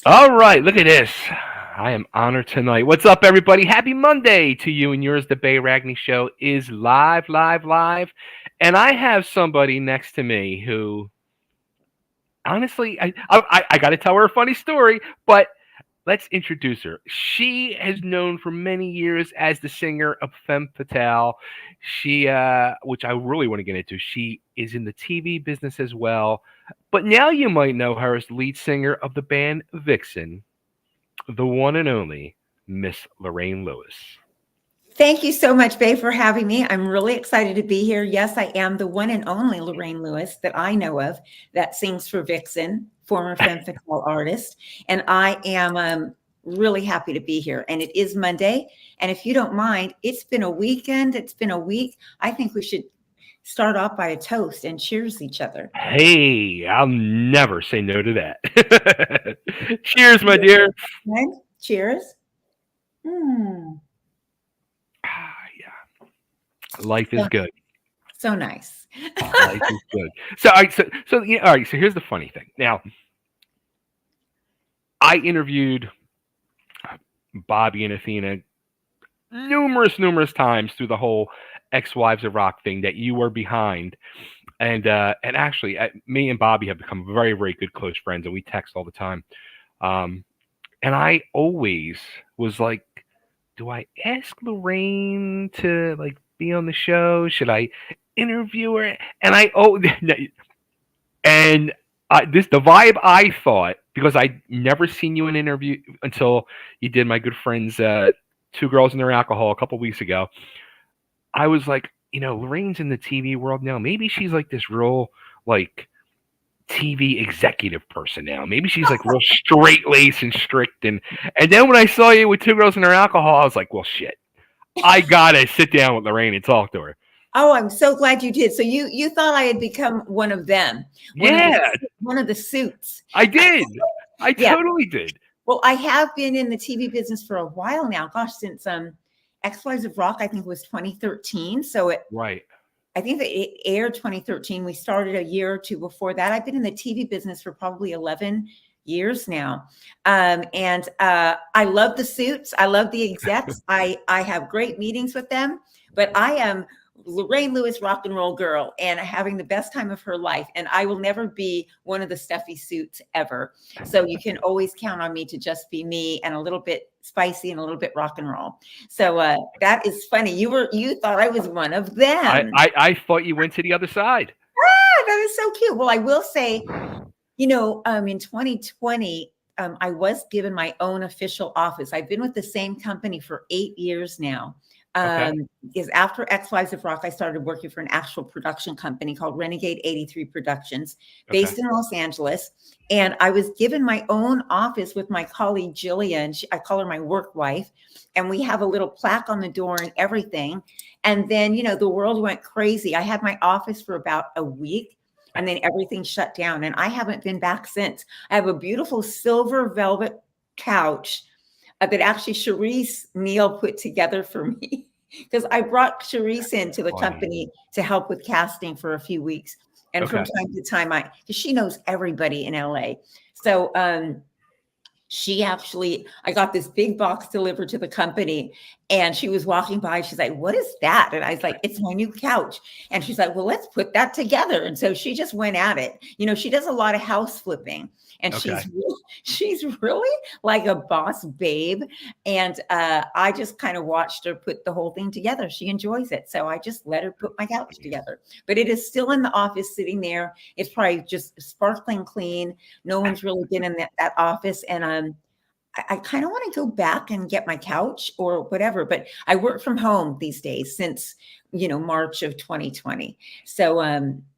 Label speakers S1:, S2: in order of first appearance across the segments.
S1: All right, look at this. I am honored tonight. What's up, everybody? Happy Monday to you and yours. The Bay Ragni Show is live, live, live. And I have somebody next to me who, honestly, I got to tell her a funny story, but let's introduce her. She has known for many years as the singer of Femme Fatale. Which I really want to get into. She is in the TV business as well. But now you might know her as lead singer of the band VIXEN, the one and only Miss Lorraine Lewis.
S2: Thank you so much, Bay, for having me. I'm really excited to be here. Yes, I am the one and only Lorraine Lewis that I know of that sings for VIXEN, former Femme Fatale artist. And I am really happy to be here. And it is Monday. And if you don't mind, it's been a weekend. It's been a week. I think we should start off by a toast and cheers each other.
S1: Hey, I'll never say no to that. Cheers, my dear.
S2: Right? Cheers. Mm,
S1: Yeah, life is good.
S2: so nice.
S1: Life is good. So, all right, all right. So here's the funny thing. Now, I interviewed Bobby and Athena numerous times through the whole ex-wives of rock thing that you were behind, and actually, me and Bobby have become very good close friends, and we text all the time. Um, and I always was like, do I ask Lorraine to like be on the show? Should I interview her? And and this the vibe I thought, because I'd never seen you in an interview until you did my good friends Two Girls and Their Alcohol a couple weeks ago. I was like, Lorraine's in the TV world now. Maybe she's like this real like TV executive person now. Maybe she's like real straight laced and strict. And then when I saw you with Two Girls and Their Alcohol, I was like, well, shit, I gotta sit down with Lorraine and talk to her.
S2: Oh, I'm so glad you did. So you thought I had become one of them,
S1: Yeah,
S2: one of the suits.
S1: I did. I
S2: Yeah.
S1: totally did.
S2: Well, I have been in the TV business for a while now. Gosh, since Ex-Wives of Rock, I think was 2013. So
S1: Right.
S2: I think that it aired 2013. We started a year or two before that. I've been in the TV business for probably 11 years now. And I love the suits. I love the execs. I have great meetings with them, but I am Lorraine Lewis, rock and roll girl, and having the best time of her life. And I will never be one of the stuffy suits ever. So you can always count on me to just be me and a little bit spicy and a little bit rock and roll. So that is funny. You thought I was one of them.
S1: I thought you went to the other side.
S2: Ah, that is so cute. Well, I will say, in 2020, I was given my own official office. I've been with the same company for 8 years now.
S1: Okay.
S2: Is after Ex-Wives of Rock, I started working for an actual production company called Renegade 83 Productions, based in Los Angeles. And I was given my own office with my colleague, Jillian. I call her my work wife. And we have a little plaque on the door and everything. And then, the world went crazy. I had my office for about a week. And then everything shut down. And I haven't been back since. I have a beautiful silver velvet couch that actually Charisse Neal put together for me, because I brought Charisse into the company to help with casting for a few weeks. And from time to time, because she knows everybody in LA. So I got this big box delivered to the company, and she was walking by. She's like, what is that? And I was like, it's my new couch. And she's like, well, let's put that together. And so she just went at it. She does a lot of house flipping, and she's really like a boss babe. And I just kind of watched her put the whole thing together. She enjoys it. So I just let her put my couch together, but it is still in the office sitting there. It's probably just sparkling clean. No one's really been in that office. And I kind of want to go back and get my couch or whatever, but I work from home these days since, March of 2020. So,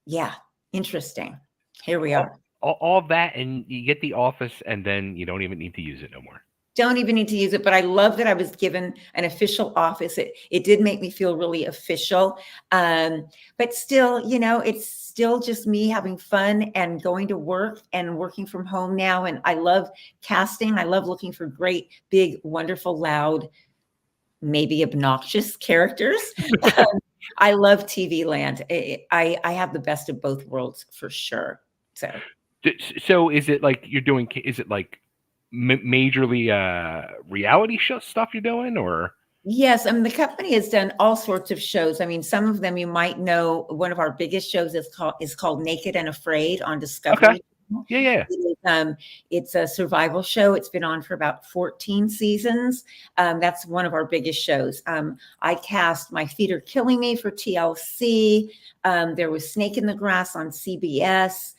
S2: yeah, interesting. Here we are.
S1: All that, and you get the office, and then you don't even need to use it no more.
S2: Don't even need to use it, but I love that I was given an official office. It did make me feel really official. But still, it's still just me having fun and going to work and working from home now. And I love casting. I love looking for great, big, wonderful, loud, maybe obnoxious characters. I love TV land. I have the best of both worlds for sure. So
S1: So is it like you're doing? Is it like majorly reality show stuff you're doing, or?
S2: Yes, I mean, the company has done all sorts of shows. I mean, some of them you might know. One of our biggest shows is called Naked and Afraid on
S1: Okay.
S2: Discovery Channel.
S1: Yeah, yeah.
S2: It's a survival show. It's been on for about 14 seasons. That's one of our biggest shows. I cast My Feet Are Killing Me for TLC. There was Snake in the Grass on CBS.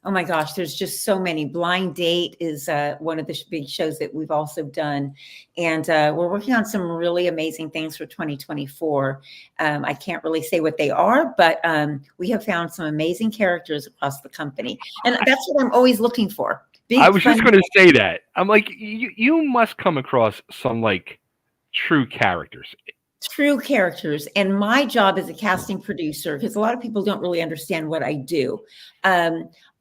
S2: Oh my gosh, there's just so many. Blind Date is one of the big shows that we've also done. And we're working on some really amazing things for 2024. I can't really say what they are, but we have found some amazing characters across the company. And that's what I'm always looking for.
S1: I
S2: Big,
S1: was just
S2: fun,
S1: going to say that. I'm like, you must come across some like true characters.
S2: true characters. And my job as a casting producer, because a lot of people don't really understand what I do.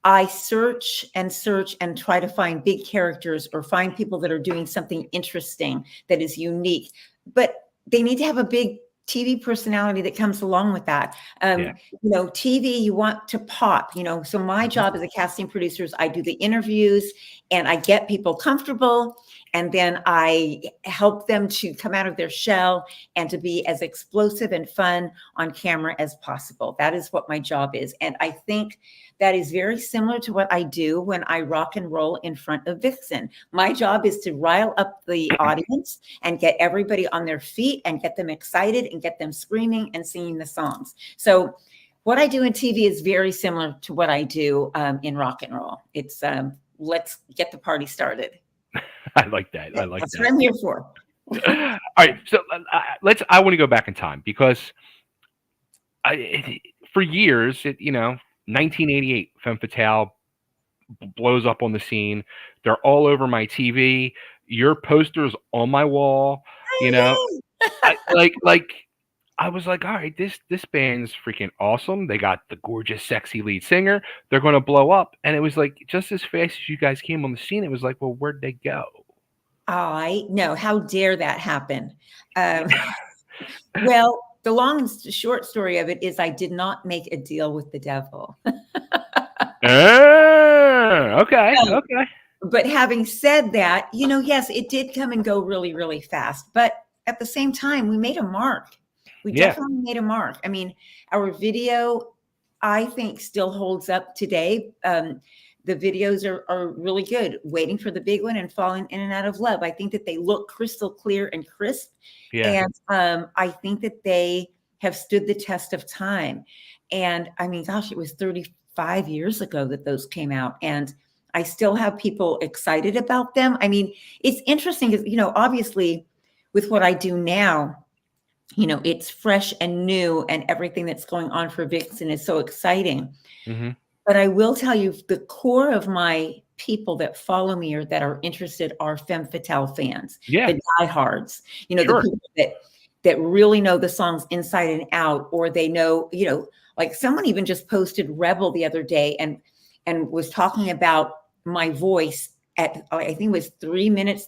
S2: I search and search and try to find big characters or find people that are doing something interesting that is unique, but they need to have a big TV personality that comes along with that.
S1: Yeah.
S2: TV, you want to pop, so my job as a casting producer is I do the interviews and I get people comfortable, and then I help them to come out of their shell and to be as explosive and fun on camera as possible. That is what my job is. And I think that is very similar to what I do when I rock and roll in front of VIXEN. My job is to rile up the audience and get everybody on their feet and get them excited and get them screaming and singing the songs. So what I do in TV is very similar to what I do in rock and roll. It's let's get the party started.
S1: I like that. I like
S2: That's
S1: that.
S2: what I'm here for.
S1: All right. So I want to go back in time because for years, 1988, Femme Fatale blows up on the scene. They're all over my TV. Your poster's on my wall. You know,
S2: Oh,
S1: like I was like, all right, this band's freaking awesome. They got the gorgeous, sexy lead singer. They're going to blow up. And it was like just as fast as you guys came on the scene, it was like, well, where'd they go?
S2: I know. How dare that happen? Um, well, the long and short story of it is I did not make a deal with the devil.
S1: Okay,
S2: Um,
S1: okay.
S2: but having said that, yes, it did come and go really, really fast. But at the same time, we made a mark. We
S1: Yeah.
S2: definitely made a mark. I mean, our video, I think, still holds up today. The videos are really good. Waiting for the big one and Falling in and Out of Love. I think that they look crystal clear and crisp.
S1: Yeah.
S2: And I think that they have stood the test of time. And I mean, gosh, it was 35 years ago that those came out. And I still have people excited about them. I mean, it's interesting because, obviously with what I do now, it's fresh and new and everything that's going on for VIXEN is so exciting.
S1: Mhm.
S2: But I will tell you the core of my people that follow me or that are interested are Femme Fatale fans,
S1: Yeah.
S2: the diehards, the
S1: Sure.
S2: people that really know the songs inside and out, or they know, like someone even just posted Rebel the other day and was talking about my voice at, I think it was 3 minutes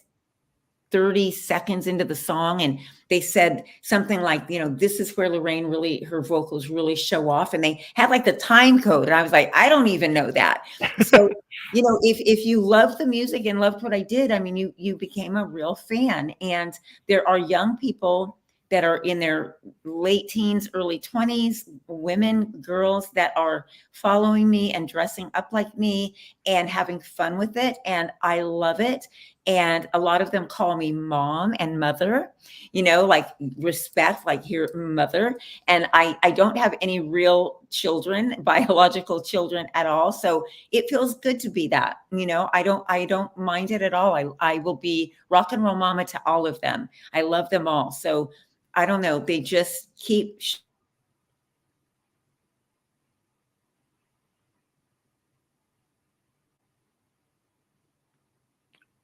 S2: 30 seconds into the song, and they said something like, this is where Lorraine really, her vocals really show off, and they had like the time code, and I was like, I don't even know that. So if you love the music and loved what I did, I mean, you became a real fan. And there are young people that are in their late teens, early 20s, women, girls that are following me and dressing up like me and having fun with it, and I love it. And a lot of them call me mom and mother, like respect, like here, mother. And I don't have any real children, biological children at all. So it feels good to be that, I don't mind it at all. I will be rock and roll mama to all of them. I love them all. So I don't know. They just keep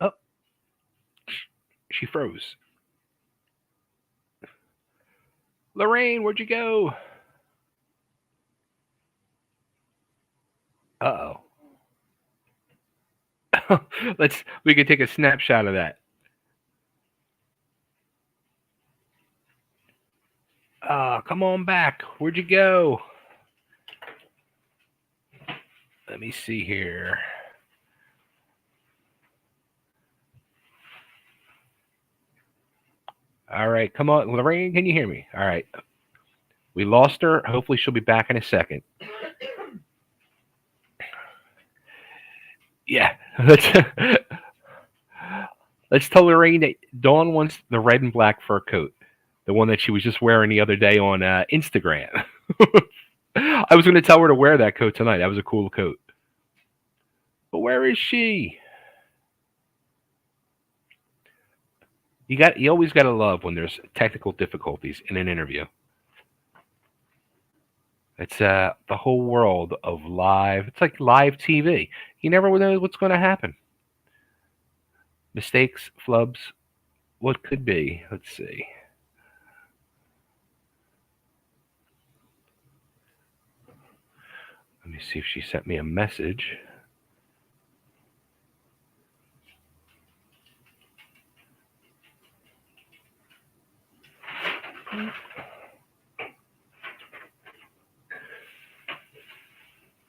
S1: Oh, she froze. Lorraine, where'd you go? Uh-oh. We could take a snapshot of that. Come on back. Where'd you go? Let me see here. All right, come on, Lorraine, can you hear me? All right, we lost her. Hopefully, she'll be back in a second. Yeah, let's tell Lorraine that Dawn wants the red and black fur coat, the one that she was just wearing the other day on Instagram. I was going to tell her to wear that coat tonight. That was a cool coat. But where is she? You always got to love when there's technical difficulties in an interview. It's the whole world of live. It's like live TV. You never know what's going to happen. Mistakes, flubs, what could be? Let's see. Let me see if she sent me a message.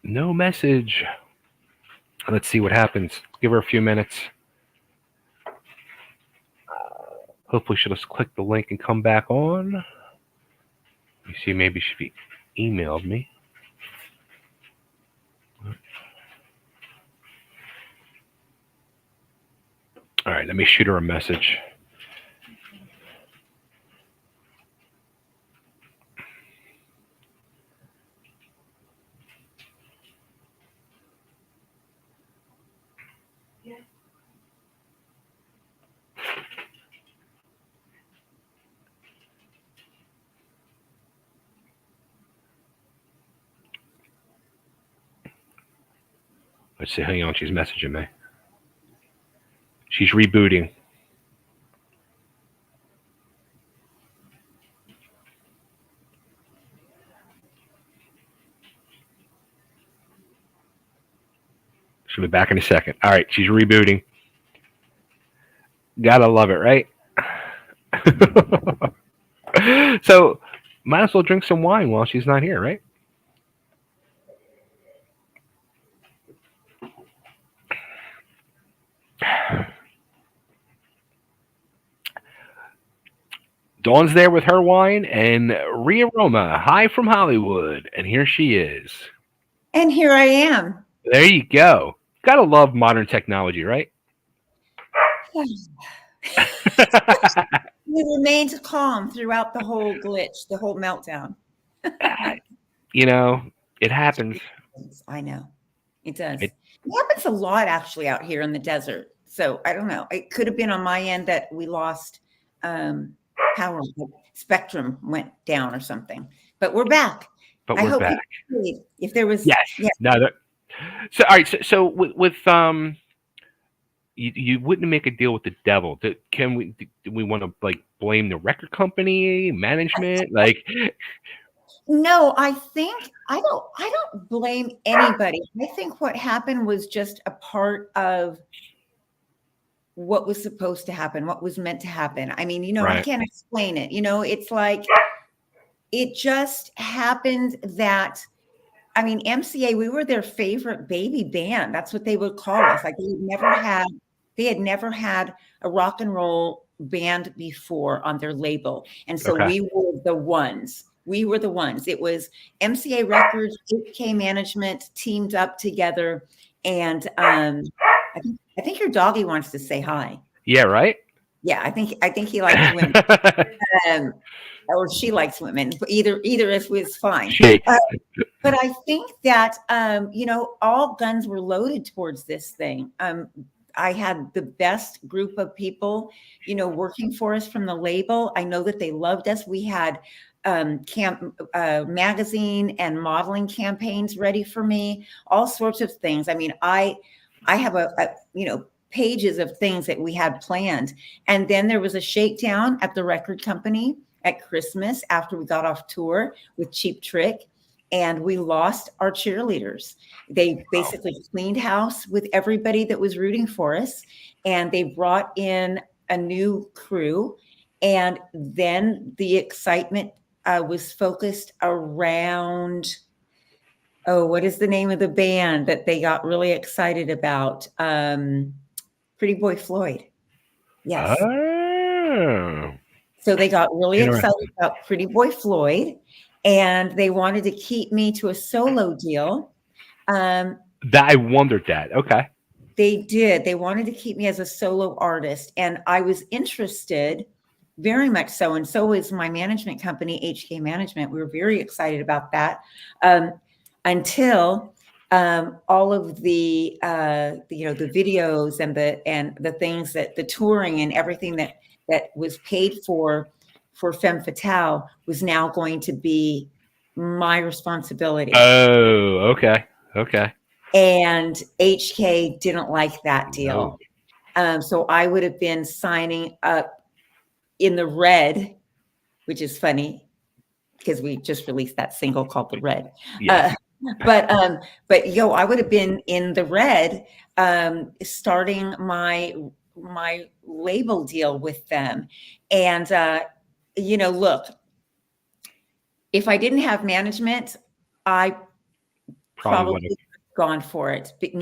S1: No message. Let's see what happens. Give her a few minutes. Hopefully she'll just click the link and come back on. Let me see, maybe she emailed me. All right, let me shoot her a message. Let's see, hang on, she's messaging me. She's rebooting. She'll be back in a second. All right, she's rebooting. Gotta love it, right? So, might as well drink some wine while she's not here, right? Dawn's there with her wine, and Rhea Roma, hi from Hollywood, and here she is.
S2: And here I am.
S1: There you go. Gotta love modern technology, right?
S2: We remained calm throughout the whole glitch, the whole meltdown.
S1: You know, it happens.
S2: I know. It does. It happens a lot actually out here in the desert. So I don't know. It could have been on my end that we lost power. Spectrum went down or something. But we're back.
S1: But we're back.
S2: If there was
S1: yes. No. So all right. So with you wouldn't make a deal with the devil. Do we want to like blame the record company, management, like?
S2: No, I think I don't blame anybody. I think what happened was just a part of what was supposed to happen, what was meant to happen. I mean, right. I can't explain it. It's like it just happened that, I mean, MCA, we were their favorite baby band. That's what they would call us. Like they had never had a rock and roll band before on their label. And so we were the ones. We were the ones. It was MCA Records, 8K Management teamed up together. And I think your doggy wants to say hi.
S1: Yeah, right?
S2: Yeah, I think he likes women. Or she likes women. Either is fine. But I think that all guns were loaded towards this thing. I had the best group of people, working for us from the label. I know that they loved us. We had magazine and modeling campaigns ready for me, all sorts of things. I mean, I have pages of things that we had planned. And then there was a shakedown at the record company at Christmas after we got off tour with Cheap Trick. And we lost our cheerleaders. They basically cleaned house with everybody that was rooting for us. And they brought in a new crew. And then the excitement was focused around Oh, what is the name of the band that they got really excited about? Pretty Boy Floyd. Yes.
S1: Oh,
S2: So they got really excited
S1: interesting.
S2: about Pretty Boy Floyd, and they wanted to keep me to a solo deal. Um,
S1: That I wondered that. Okay.
S2: they did. They wanted to keep me as a solo artist, and I was interested very much so. And so was my management company, HK Management. We were very excited about that until all of the the videos and the things that the touring and everything that was paid for Femme Fatale was now going to be my responsibility.
S1: Oh, okay. Okay.
S2: And HK didn't like that
S1: No.
S2: deal. So I would have been signing up in the red, which is funny because we just released that single called The Red.
S1: Yes.
S2: Uh, but I would have been in the red, starting my label deal with them. And look, if I didn't have management, I
S1: Probably
S2: probably
S1: would have.
S2: gone for it, but
S1: Sure.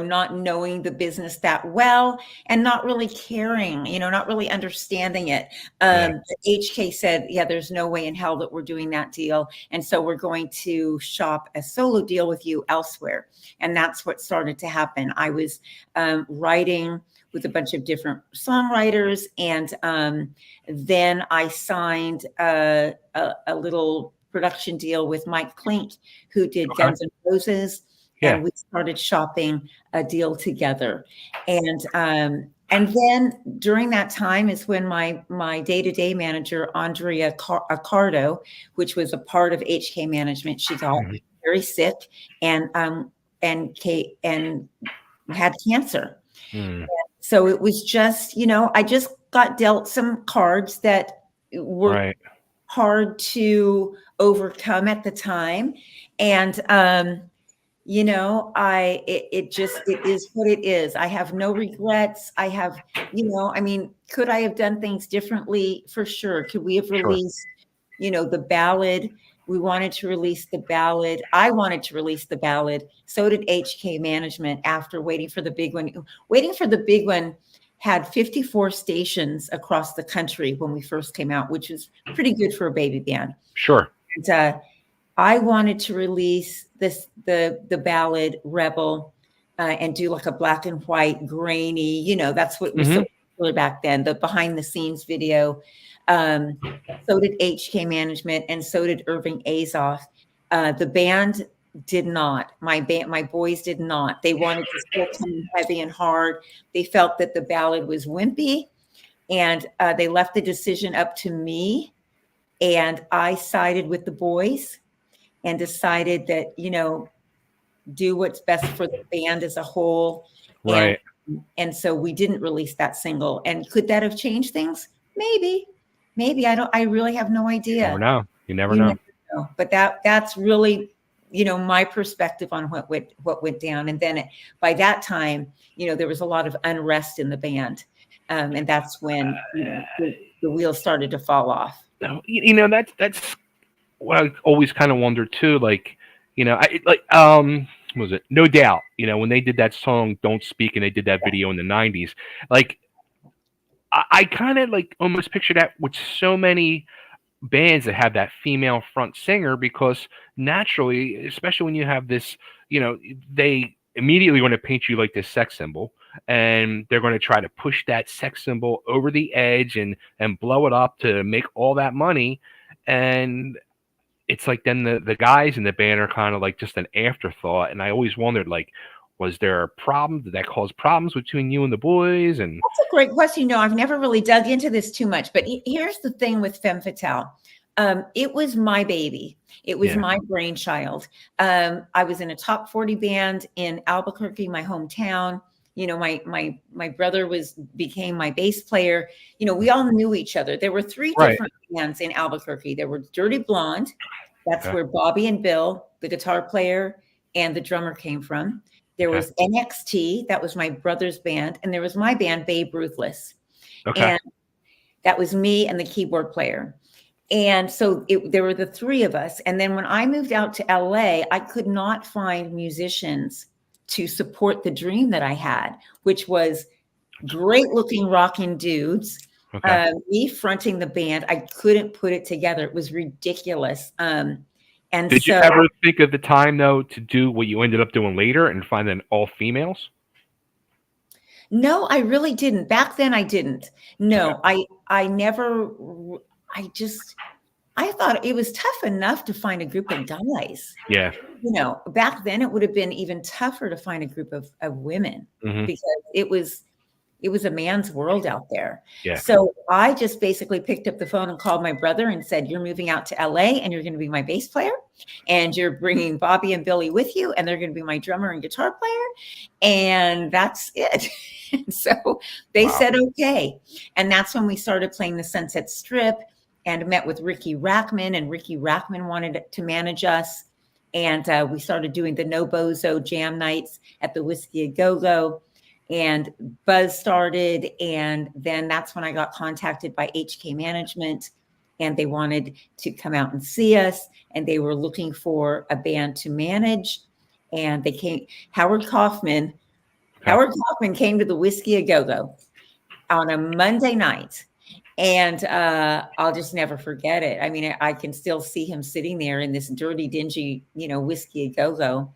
S2: not knowing the business that well and not really caring, not really understanding it.
S1: Yeah.
S2: HK said, yeah, there's no way in hell that we're doing that deal. And so we're going to shop a solo deal with you elsewhere. And that's what started to happen. I was writing with a bunch of different songwriters. And then I signed a little production deal with Mike Klink, who did
S1: Okay.
S2: Guns N' Roses,
S1: Yeah.
S2: and we started shopping a deal together. And then during that time is when my day-to-day manager, Andrea Accardo, which was a part of HK Management, she got
S1: Mhm.
S2: very sick and and had cancer.
S1: Mm.
S2: So it was just, I just got dealt some cards that were
S1: Right.
S2: hard to overcome at the time. And it is what it is. I have no regrets. I have, I mean, could I have done things differently? For sure. Could we have
S1: Sure.
S2: released, the ballad? We wanted to release the ballad. I wanted to release the ballad. So did HK Management after waiting for the big one. Waiting for the big one had 54 stations across the country when we first came out, which is pretty good for a baby band.
S1: Sure.
S2: And I wanted to release the ballad Rebel and do like a black and white grainy, that's what was
S1: Hmm.
S2: so popular back then, the behind the scenes video. So did HK Management and so did Irving Azoff. The band did not. My boys did not. They wanted to still come in heavy and hard. They felt that the ballad was wimpy, and they left the decision up to me. And I sided with the boys and decided that, do what's best for the band as a whole. And
S1: Right.
S2: and so we didn't release that single. And could that have changed things? Maybe. I really have no
S1: Never
S2: idea.
S1: know. You never
S2: You never
S1: know.
S2: know. But that's really, my perspective on what went down. And then by that time, there was a lot of unrest in the band. And that's when, the wheels started to fall off.
S1: That's what I always kind of wondered too. Like, what was it? No Doubt. When they did that song "Don't Speak" and they did that video in the '90s, like I kind of like almost picture that with so many bands that have that female front singer because naturally, especially when you have this, they immediately want to paint you like this sex symbol and they're going to try to push that sex symbol over the edge and blow it up to make all that money. And it's like then the guys in the band are kind of like just an afterthought. And I always wondered, like, was there a problem? Did that cause problems between you and the boys? And
S2: That's a great question. No, I've never really dug into this too much, but here's the thing with Femme Fatale. It was my baby. It was
S1: yeah,
S2: my brainchild. I was in a top 40 band in Albuquerque, my hometown. My brother became my bass player. We all knew each other. There were three
S1: right.
S2: different bands in Albuquerque. There were Dirty Blonde. That's
S1: Okay.
S2: where Bobby and Bill, the guitar player and the drummer, came from. There
S1: Okay.
S2: was NXT, that was my brother's band, and there was my band, Babe Ruthless.
S1: Okay.
S2: And that was me and the keyboard player. And so there were the three of us. And then when I moved out to LA, I could not find musicians to support the dream that I had, which was great looking rocking dudes.
S1: Okay.
S2: Me fronting the band, I couldn't put it together. It was ridiculous. And
S1: Did you
S2: so,
S1: ever think of the time though to do what you ended up doing later and find an all females?
S2: no, I really didn't. Back then, I didn't.
S1: Okay.
S2: No, I never. I just, I thought it was tough enough to find a group of guys.
S1: Yeah.
S2: Back then it would have been even tougher to find a group of women
S1: Hmm.
S2: because it was a man's world out there.
S1: Yeah.
S2: So I just basically picked up the phone and called my brother and said, "You're moving out to LA and you're going to be my bass player and you're bringing Bobby and Billy with you and they're going to be my drummer and guitar player." And that's it. And so they
S1: Wow.
S2: said, okay. And that's when we started playing the Sunset Strip and met with Ricky Rackman, and Ricky Rackman wanted to manage us. And we started doing the No Bozo jam nights at the Whiskey A Go Go. And Buzz started. And then that's when I got contacted by HK Management. And they wanted to come out and see us. And they were looking for a band to manage. And they came, Howard Kaufman.
S1: Okay.
S2: Howard Kaufman came to the Whiskey A Go Go on a Monday night. And I'll just never forget it. I mean, I can still see him sitting there in this dirty, dingy, Whiskey A Go Go,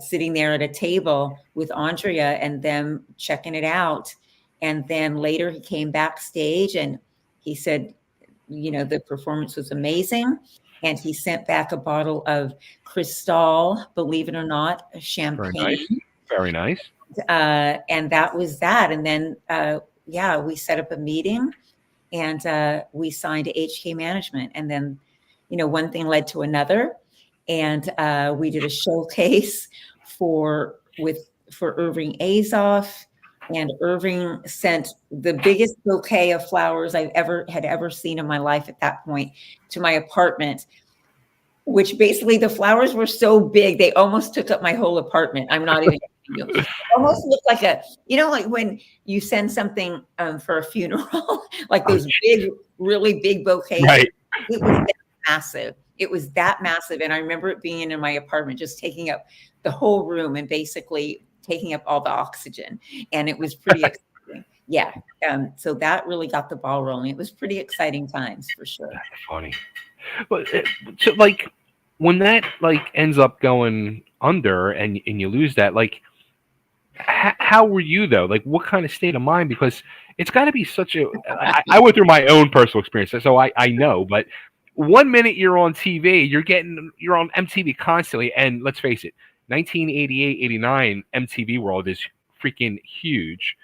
S2: sitting there at a table with Andrea and them checking it out. And then later he came backstage and he said, the performance was amazing. And he sent back a bottle of Cristal, believe it or not,
S1: Very
S2: champagne.
S1: nice. Very nice.
S2: And that was that. And then, we set up a meeting. And we signed to HK Management. And then, one thing led to another. And we did a showcase for Irving Azoff. And Irving sent the biggest bouquet of flowers I've ever seen in my life at that point to my apartment, which basically the flowers were so big, they almost took up my whole apartment. I'm not even it almost looked like like when you send something for a funeral, like those big, really big bouquets.
S1: Right.
S2: It was that massive. It was that massive. And I remember it being in my apartment, just taking up the whole room and basically taking up all the oxygen. And it was pretty exciting. Yeah. So that really got the ball rolling. It was pretty exciting times for sure.
S1: That's funny. But so like when that like ends up going under and you lose that, like how were you though? Like what kind of state of mind? Because it's got to be such a. I went through my own personal experience, so I know. But 1 minute you're on TV, you're on MTV constantly, and let's face it, 1988, 89 MTV world is freaking huge,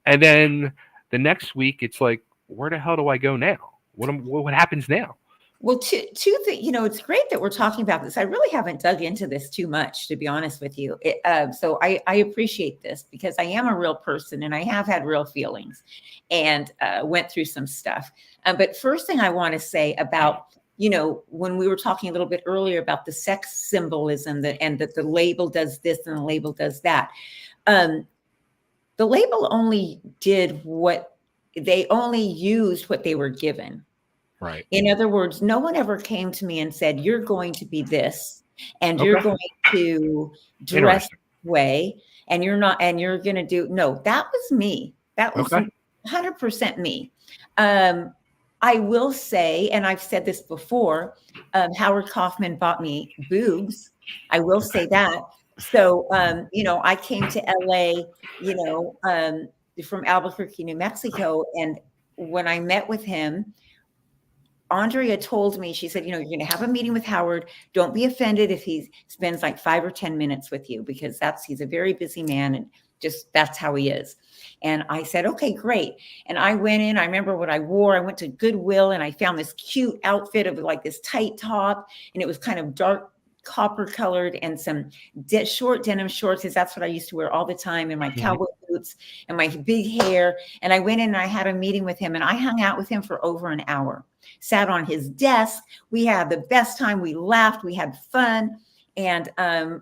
S1: and then the next week it's like, where the hell do I go now? What happens now?
S2: Well, it's great that we're talking about this. I really haven't dug into this too much, to be honest with you. So I appreciate this because I am a real person and I have had real feelings and went through some stuff. But first thing I want to say about, when we were talking a little bit earlier about the sex symbolism and that the label does this and the label does that. The label only they only used what they were given.
S1: Right.
S2: In other words, no one ever came to me and said, "You're going to be this, and you're going to dress this way, and you're not, and you're going to do." No, that was me. That was 100% me. I will say, and I've said this before, Howard Kaufman bought me boobs. I will say that. So, I came to LA, from Albuquerque, New Mexico, and when I met with him, Andrea told me, she said, you're going to have a meeting with Howard. Don't be offended if he spends like 5 or 10 minutes with you, because he's a very busy man and just that's how he is. And I said, okay, great. And I went in, I remember what I wore. I went to Goodwill and I found this cute outfit of like this tight top, and it was kind of dark copper colored and some short denim shorts, because that's what I used to wear all the time, and my cowboy boots and my big hair. And I went in and I had a meeting with him and I hung out with him for over an hour, sat on his desk. We had the best time. We laughed, we had fun. And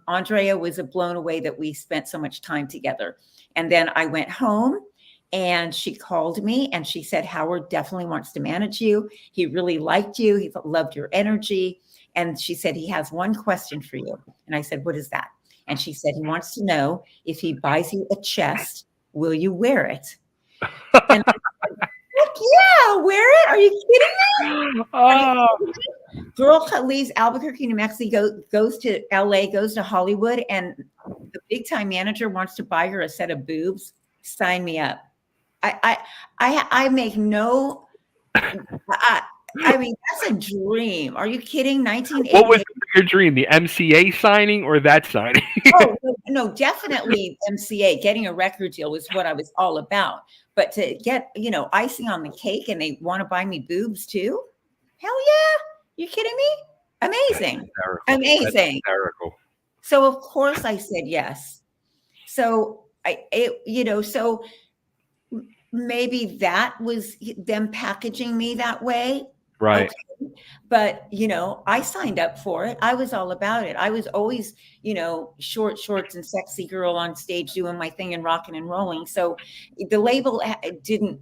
S2: Andrea was blown away that we spent so much time together. And then I went home And she called me and she said, Howard definitely wants to manage you. He really liked you. He loved your energy. And she said, he has one question for you. And I said, what is that? And she said, he wants to know if he buys you a chest, will you wear it? And I said, heck yeah, wear it. Are you kidding me? Are you
S1: Oh,
S2: kidding me? Girl leaves Albuquerque, New Mexico, goes to LA, goes to Hollywood, and the big time manager wants to buy her a set of boobs. Sign me up. I make no. I, I mean, that's a dream. Are you kidding?
S1: what was
S2: 1988.
S1: your dream? The MCA signing or that signing?
S2: Oh no, definitely MCA. Getting a record deal was what I was all about. But to get icing on the cake, and they want to buy me boobs too. Hell yeah! You kidding me?
S1: That's
S2: Amazing,
S1: hysterical. That's
S2: amazing.
S1: hysterical.
S2: So of course I said yes. So so maybe that was them packaging me that way.
S1: Right.
S2: Okay. But, I signed up for it. I was all about it. I was always, short shorts and sexy girl on stage doing my thing and rocking and rolling. So the label didn't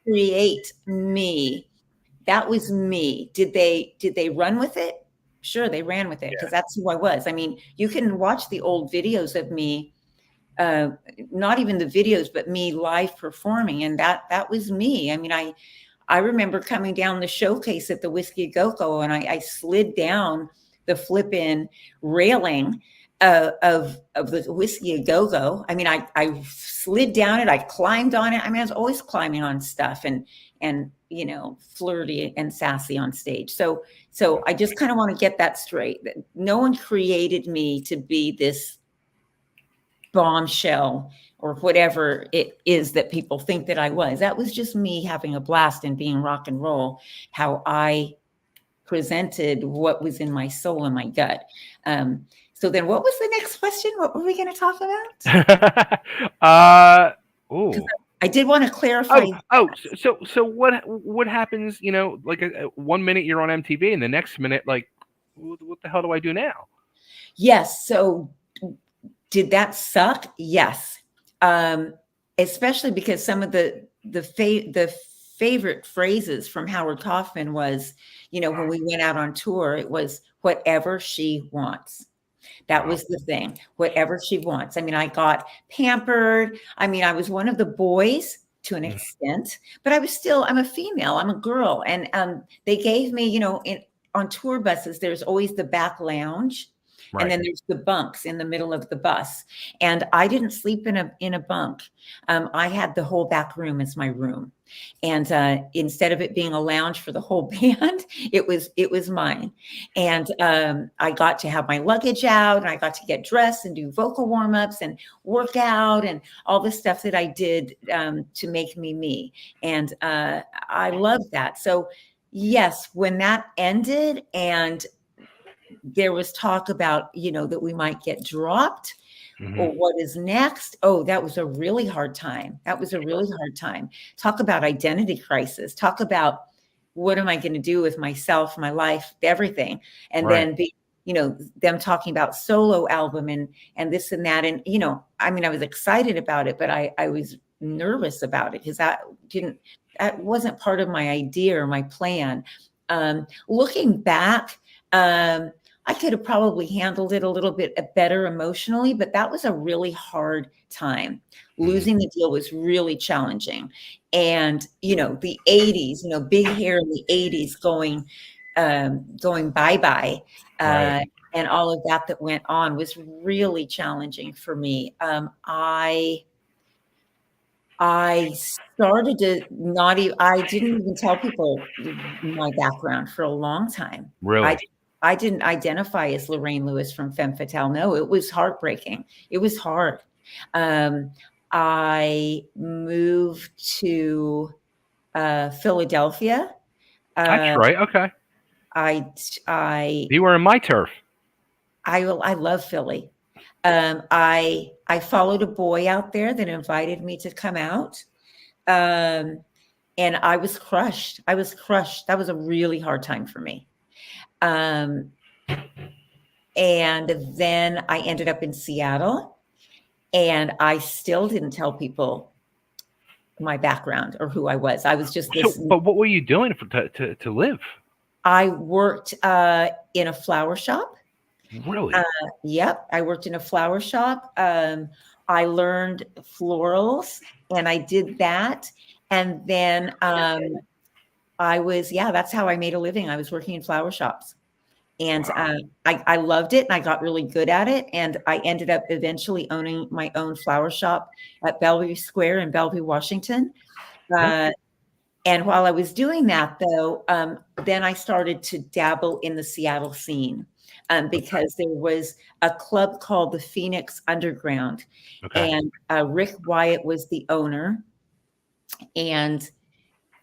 S2: create me. That was me. Did they run with it? Sure, they ran with it because
S1: Yeah.
S2: that's who I was. I mean, you can watch the old videos of me, uh, not even the videos, but me live performing, and that was me. I mean, I remember coming down the showcase at the Whiskey A Go-Go, and I slid down the flip-in railing of the Whiskey A Go-Go. I mean, I slid down it. I climbed on it. I mean, I was always climbing on stuff and flirty and sassy on stage. So I just kind of want to get that straight. That no one created me to be this bombshell or whatever it is that people think that I was. That was just me having a blast and being rock and roll, how I presented what was in my soul and my gut. So then what was the next question? What were we going to talk about?
S1: Oh.
S2: I did want to clarify.
S1: So what happens? Like 1 minute you're on MTV, and the next minute, like, what the hell do I do now?
S2: Yes. So did that suck? Yes. Especially because some of the favorite phrases from Howard Kaufman was, when we went out on tour, it was whatever she wants. That was the thing, whatever she wants. I mean, I got pampered. I mean, I was one of the boys to an extent, but I'm a female, I'm a girl. And they gave me, on tour buses, there's always the back lounge. And then there's the bunks in the middle of the bus. And I didn't sleep in a bunk. I had the whole back room as my room. And instead of it being a lounge for the whole band, it was mine. And I got to have my luggage out, and I got to get dressed and do vocal warm-ups and work out and all the stuff that I did to make me me. And I loved that. So yes, when that ended and there was talk about, that we might get dropped or what is next. Oh, that was a really hard time. That was a really hard time. Talk about identity crisis. Talk about what am I going to do with myself, my life, everything. And then them talking about solo album and this and that. And, I mean, I was excited about it, but I was nervous about it because that wasn't part of my idea or my plan. Looking back, I could have probably handled it a little bit better emotionally, but that was a really hard time. Losing the deal was really challenging. And, the 80s, big hair in the 80s going bye-bye, and all of that went on was really challenging for me. I started to I didn't even tell people my background for a long time.
S1: Really?
S2: I didn't identify as Lorraine Lewis from Femme Fatale. No, it was heartbreaking. It was hard. I moved to Philadelphia.
S1: That's right. Okay. You were in my turf.
S2: I love Philly. I followed a boy out there that invited me to come out. And I was crushed. That was a really hard time for me. And then I ended up in Seattle, and I still didn't tell people my background or who I was. I was just this.
S1: So, but what were you doing to live?
S2: I worked in a flower shop.
S1: Really?
S2: Yep, I worked in a flower shop. I learned florals, and I did that. And then that's how I made a living. I was working in flower shops. And
S1: Wow.
S2: I loved it, and I got really good at it. And I ended up eventually owning my own flower shop at Bellevue Square in Bellevue, Washington.
S1: Okay.
S2: And while I was doing that, though, then I started to dabble in the Seattle scene because there was a club called the Phoenix Underground,
S1: Okay.
S2: and Rick Wyatt was the owner, and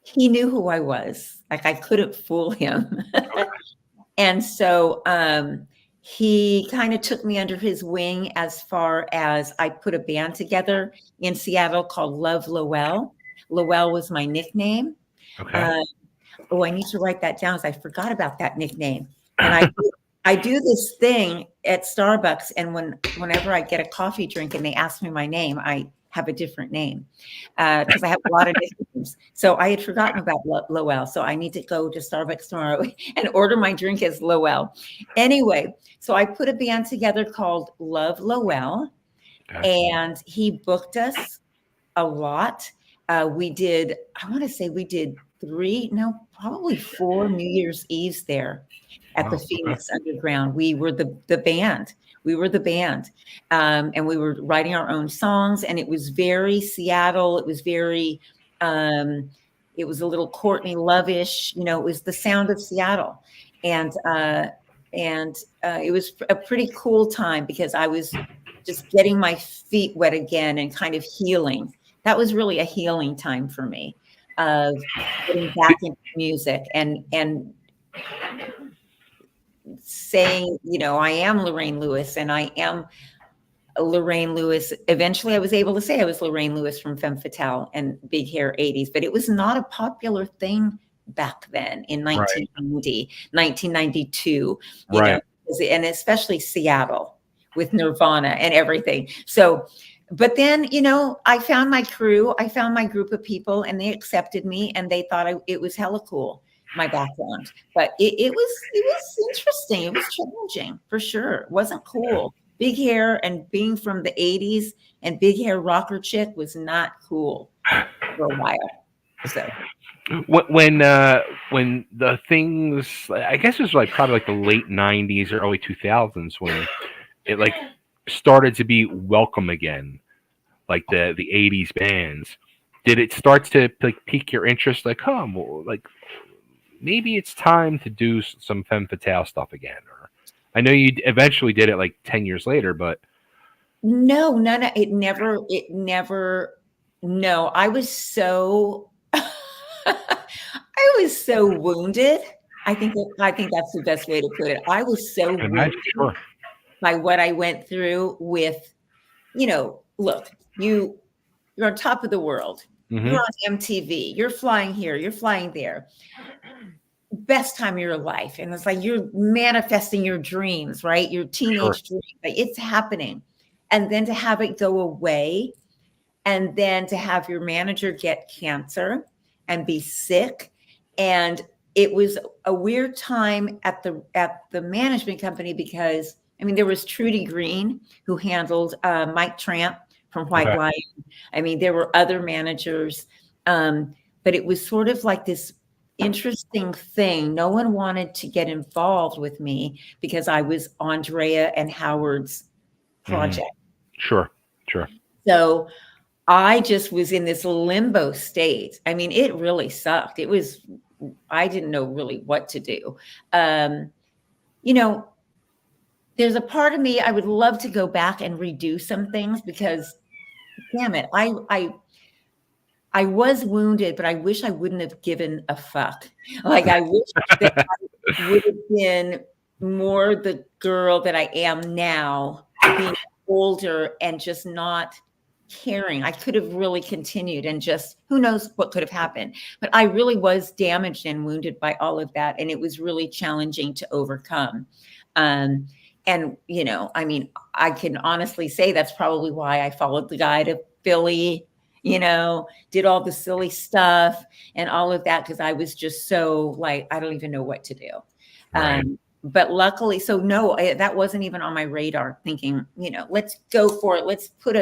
S2: he knew who I was. Like I couldn't fool him. And so he kind of took me under his wing as far as I put a band together in Seattle called Love Lowell. Lowell was my nickname.
S1: Okay.
S2: Oh, I need to write that down, because I forgot about that nickname. And I do this thing at Starbucks, and whenever I get a coffee drink and they ask me my name, I have a different name because I have a lot of different names. So I had forgotten about Lowell. So I need to go to Starbucks tomorrow and order my drink as Lowell. Anyway, so I put a band together called Love Lowell, and he booked us a lot. We did, I want to say we did probably 4 New Year's Eves there at the Phoenix Underground. We were the band. We were the band. And we were writing our own songs, and it was very Seattle. It was very, it was a little Courtney Love-ish, it was the sound of Seattle. And it was a pretty cool time because I was just getting my feet wet again and kind of healing. That was really a healing time for me of getting back into music and saying, I am Lorraine Lewis, and I am Lorraine Lewis. Eventually I was able to say I was Lorraine Lewis from Femme Fatale and Big Hair 80s, but it was not a popular thing back then in 1990, 1992,
S1: Right.
S2: and especially Seattle with Nirvana and everything. So, but then, I found my crew, I found my group of people, and they accepted me, and they thought it was hella cool, my background. But it was interesting. It was challenging for sure. It wasn't cool. Big hair and being from the 80s and big hair rocker chick was not cool for a while. So
S1: when the things, I guess it was probably the late '90s or early 2000s when it started to be welcome again, like the '80s bands. Did it start to pique your interest? Maybe it's time to do some Femme Fatale stuff again. Or I know you eventually did it 10 years later, but
S2: no, it never. No, I was so I was so wounded. I think that's the best way to put it. I was so wounded by what I went through with, look, you're on top of the world.
S1: Mm-hmm.
S2: You're on MTV. You're flying here. You're flying there. Best time of your life. And it's like you're manifesting your dreams, right? Your teenage dreams. Like it's happening. And then to have it go away, and then to have your manager get cancer and be sick. And it was a weird time at the management company because, there was Trudy Green, who handled Mike Tramp from White Lion. There were other managers, but it was sort of like this interesting thing. No one wanted to get involved with me because I was Andrea and Howard's project.
S1: Sure.
S2: So I just was in this limbo state. It really sucked. I didn't know really what to do. There's a part of me, I would love to go back and redo some things because, damn it, I was wounded, but I wish I wouldn't have given a fuck. I wish that I would have been more the girl that I am now, being older and just not caring. I could have really continued, and just who knows what could have happened. But I really was damaged and wounded by all of that, and it was really challenging to overcome. And I can honestly say that's probably why I followed the guy to Philly did all the silly stuff and all of that because I was just so like, I don't even know what to do.
S1: Right.
S2: But luckily, so no, that wasn't even on my radar thinking, let's go for it. Let's put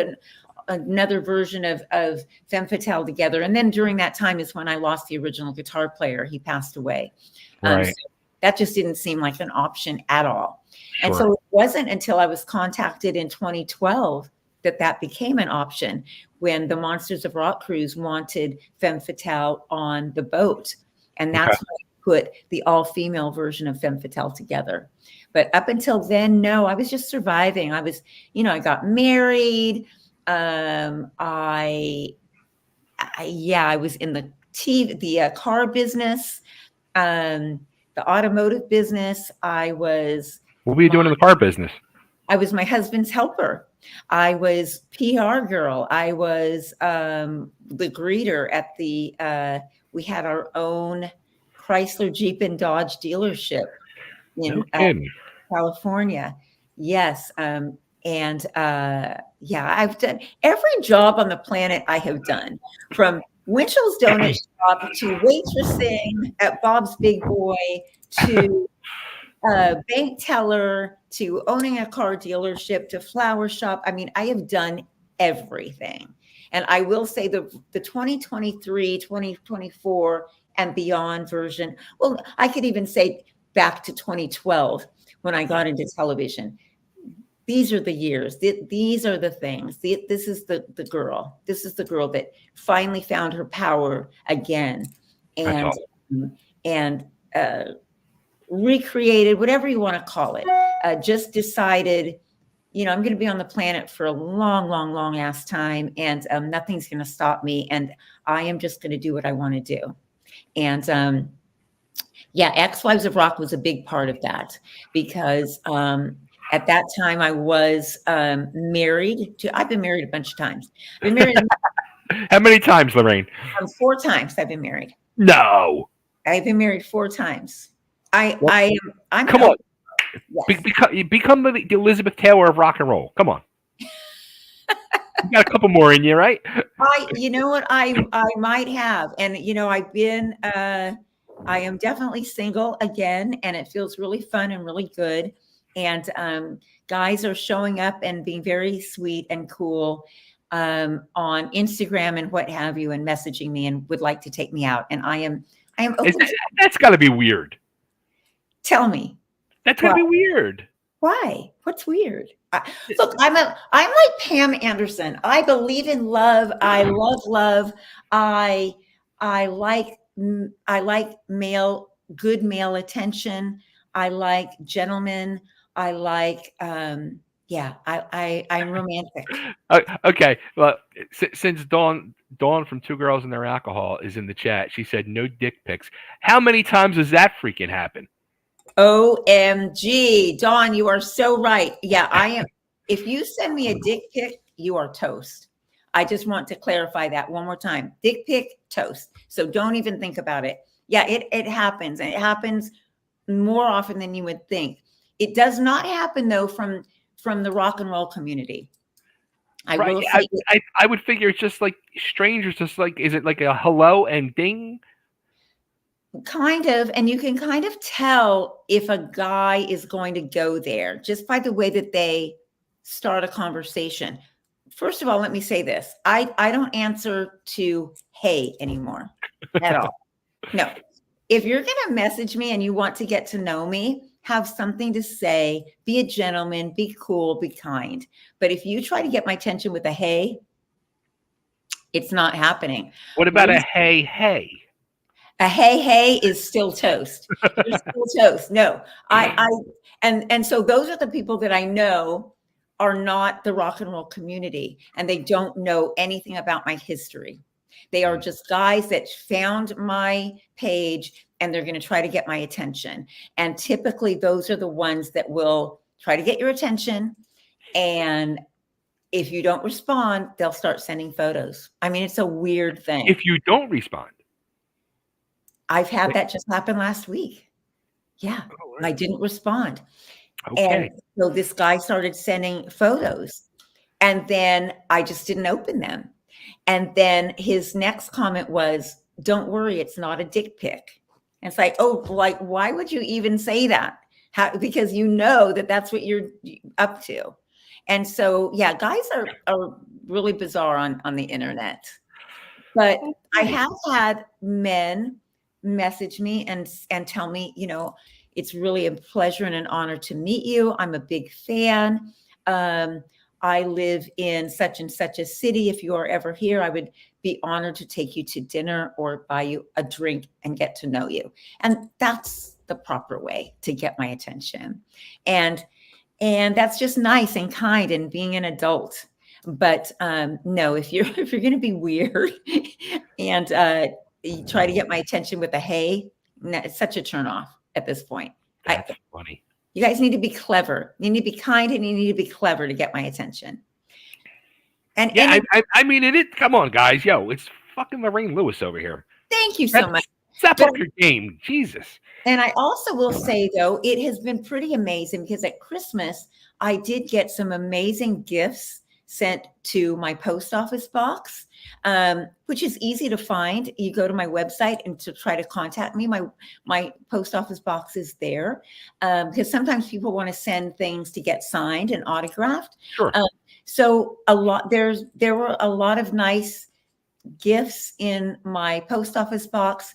S2: another version of Femme Fatale together. And then during that time is when I lost the original guitar player. He passed away.
S1: Right.
S2: So that just didn't seem like an option at all.
S1: Sure.
S2: And so it wasn't until I was contacted in 2012 that became an option when the Monsters of Rock cruise wanted Femme Fatale on the boat. And that's when I put the all-female version of Femme Fatale together. But up until then, no, I was just surviving. I was, I got married. I was in the car business, the automotive business.
S1: What were you doing in the car business?
S2: I was my husband's helper. I was PR girl. I was the greeter at we had our own Chrysler, Jeep, and Dodge dealership in California. Yes. I've done every job on the planet I have done, from Winchell's Donut Shop to waitressing at Bob's Big Boy to bank teller to owning a car dealership to flower shop. I mean, I have done everything. And I will say the 2023, 2024 and beyond version, well, I could even say back to 2012 when I got into television. These are the years. These are the things. This is the girl. This is the girl that finally found her power again, and recreated, whatever you want to call it. Just decided, I'm going to be on the planet for a long, long, long ass time, and nothing's going to stop me. And I am just going to do what I want to do. And Ex-Wives of Rock was a big part of that because at that time I was married to. I've been married a bunch of times. I've been married.
S1: How many times, Lorraine?
S2: 4 times I've been married.
S1: No.
S2: I've been married 4 times. I'm
S1: come on. Yes. Become the Elizabeth Taylor of rock and roll. Come on. You got a couple more in you, right?
S2: You know what? I might have. And, I've been, I am definitely single again, and it feels really fun and really good. And guys are showing up and being very sweet and cool on Instagram and what have you, and messaging me and would like to take me out. And I am open.
S1: That's got to be weird.
S2: Tell me.
S1: That's got to be weird.
S2: Why? What's weird? Look, I'm like Pam Anderson. I believe in love. I love love. I like good male attention. I like gentlemen. I like I'm romantic.
S1: Okay. Well, since Dawn from Two Girls and Their Alcohol is in the chat, she said no dick pics. How many times does that freaking happen?
S2: OMG, Dawn, you are so right. Yeah, I am. If you send me a dick pic, you are toast. I just want to clarify that one more time. Dick pic, toast. So don't even think about it. Yeah, it happens. And it happens more often than you would think. It does not happen, though, from the rock and roll community.
S1: I would figure it's just like strangers, just like, is it like a hello and ding?
S2: Kind of, and you can kind of tell if a guy is going to go there just by the way that they start a conversation. First of all, let me say this. I don't answer to hey anymore at all. No. If you're going to message me and you want to get to know me, have something to say, be a gentleman, be cool, be kind. But if you try to get my attention with a hey, it's not happening.
S1: What about a hey, hey?
S2: A hey is still toast. You're still toast. No, and so those are the people that I know are not the rock and roll community, and they don't know anything about my history. They are just guys that found my page and they're going to try to get my attention. And typically those are the ones that will try to get your attention. And if you don't respond, they'll start sending photos. I mean, it's a weird thing.
S1: If you don't respond.
S2: I've had that just happen last week. Yeah, I didn't respond.
S1: Okay.
S2: And so this guy started sending photos, and then I just didn't open them. And then his next comment was, "Don't worry, it's not a dick pic." And it's like, oh, like, why would you even say that? How, because you know that that's what you're up to. And so, yeah, guys are really bizarre on the internet. But I
S1: Okay.
S2: have had men message me and tell me, it's really a pleasure and an honor to meet you. I'm a big fan. Um, I live in such and such a city. If you are ever here, I would be honored to take you to dinner or buy you a drink and get to know you. And that's the proper way to get my attention. And that's just nice and kind and being an adult. But no, if you're if you're going to be weird and you try to get my attention with a hey, no, it's such a turn off at this point.
S1: That's funny.
S2: You guys need to be clever. You need to be kind and you need to be clever to get my attention. And
S1: Yeah, I mean it. Come on, guys. Yo, it's fucking Lorraine Lewis over here.
S2: thank you so much.
S1: Step
S2: But
S1: up your game, Jesus.
S2: And I also will say, though, it has been pretty amazing because at Christmas, I did get some amazing gifts sent to my post office box, which is easy to find. You go to my website and to try to contact me, my post office box is there, because sometimes people want to send things to get signed and autographed.
S1: Sure.
S2: So there were a lot of nice gifts in my post office box.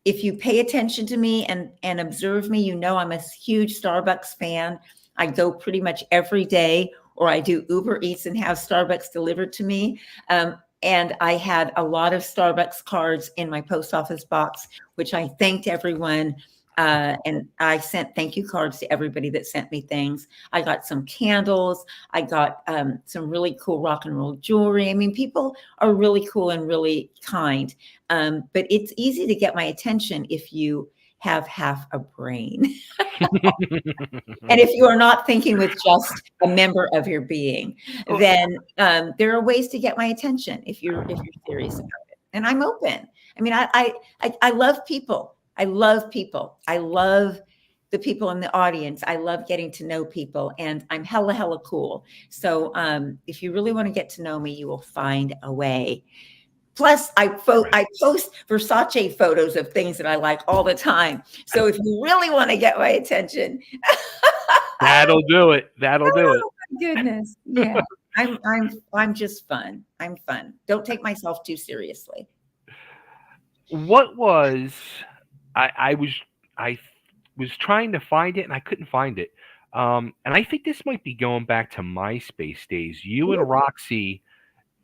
S2: If you pay attention to me and observe me, you know I'm a huge Starbucks fan. I go pretty much every day, or I do Uber Eats and have Starbucks delivered to me. And I had a lot of Starbucks cards in my post office box, which I thanked everyone. And I sent thank you cards to everybody that sent me things. I got some candles. I got some really cool rock and roll jewelry. I mean, people are really cool and really kind. But it's easy to get my attention if you have half a brain. And if you are not thinking with just a member of your being, then there are ways to get my attention if you're serious about it. And I'm open. I mean, I love people. I love people. I love the people in the audience. I love getting to know people, and I'm hella cool. So if you really want to get to know me, you will find a way. Plus, I post Versace photos of things that I like all the time. So if you really want to get my attention,
S1: that'll do it. That'll do it.
S2: Oh my goodness, yeah. I'm just fun. I'm fun. Don't take myself too seriously.
S1: What was I was trying to find it and I couldn't find it. And I think this might be going back to MySpace days. You and Roxy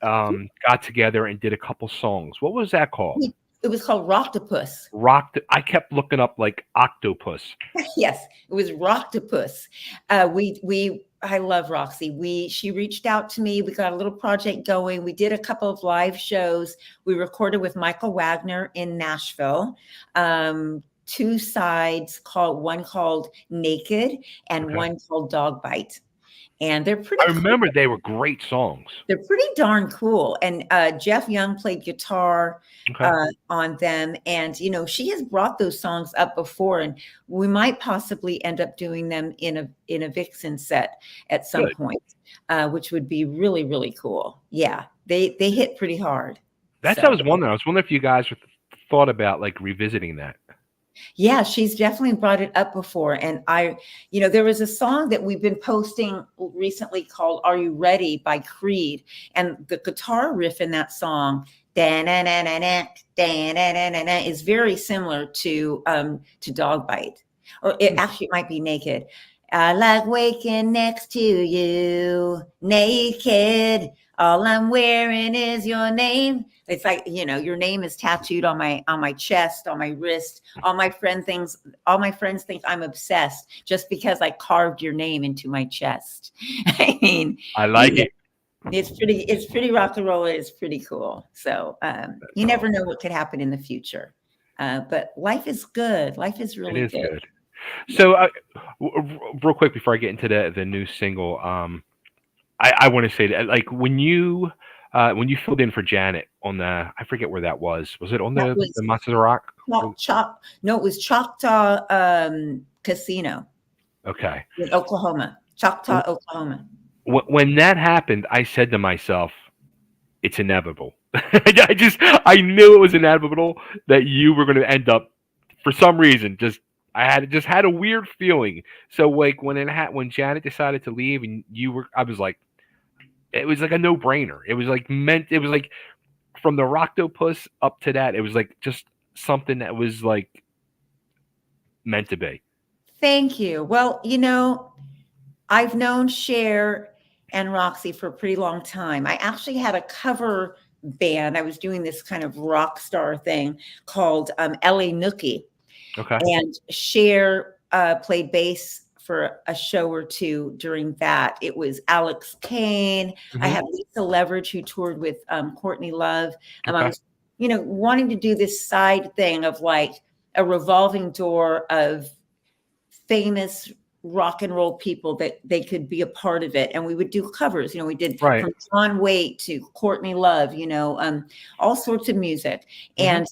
S1: got together and did a couple songs. What was that called?
S2: It was called Rocktopus.
S1: I kept looking up like octopus.
S2: Yes, it was Rocktopus. I love Roxy. She reached out to me. We got a little project going. We did a couple of live shows. We recorded with Michael Wagner in Nashville. Two sides one called Naked and one called Dog Bite. And they're pretty.
S1: I remember they were great songs.
S2: They're pretty darn cool. And Jeff Young played guitar on them. And, she has brought those songs up before, and we might possibly end up doing them in a VIXEN set at some point, which would be really, really cool. Yeah, they hit pretty hard.
S1: That's what I was wondering. I was wondering if you guys thought about like revisiting that.
S2: Yeah, she's definitely brought it up before. And there was a song that we've been posting recently called Are You Ready by Creed. And the guitar riff in that song is very similar to Dog Bite. Or it actually might be Naked. I like waking next to you, naked. All I'm wearing is your name. It's like, your name is tattooed on my chest, on my wrist. All my friends think I'm obsessed just because I carved your name into my chest. I mean, I
S1: like it.
S2: It's pretty rock and roll. It's pretty cool. So you never know what could happen in the future. But life is good. Life is really good.
S1: So real quick before I get into the new single, I want to say that like when you filled in for Janet on I forget where that was. Was it on the Monsters of Rock?
S2: No, it was Choctaw Casino.
S1: Okay.
S2: In Oklahoma. Choctaw, Oklahoma.
S1: When that happened, I said to myself, it's inevitable. I knew it was inevitable that you were going to end up for some reason. I had a weird feeling. So like when Janet decided to leave and you were, I was like, it was like a no brainer. It was like meant. It was like from the Rocktopus up to that. It was like just something that was like meant to be.
S2: Thank you. Well, I've known Cher and Roxy for a pretty long time. I actually had a cover band. I was doing this kind of rock star thing called LA Nookie,
S1: Okay.
S2: and Cher played bass for a show or two during that. It was Alex Kane. I
S1: Hmm.
S2: had Lisa Leverage who toured with Courtney Love. I
S1: Okay.
S2: was, wanting to do this side thing of like a revolving door of famous rock and roll people that they could be a part of it, and we would do covers. We did
S1: Right.
S2: from John Waite to Courtney Love, all sorts of music.
S1: Hmm.
S2: And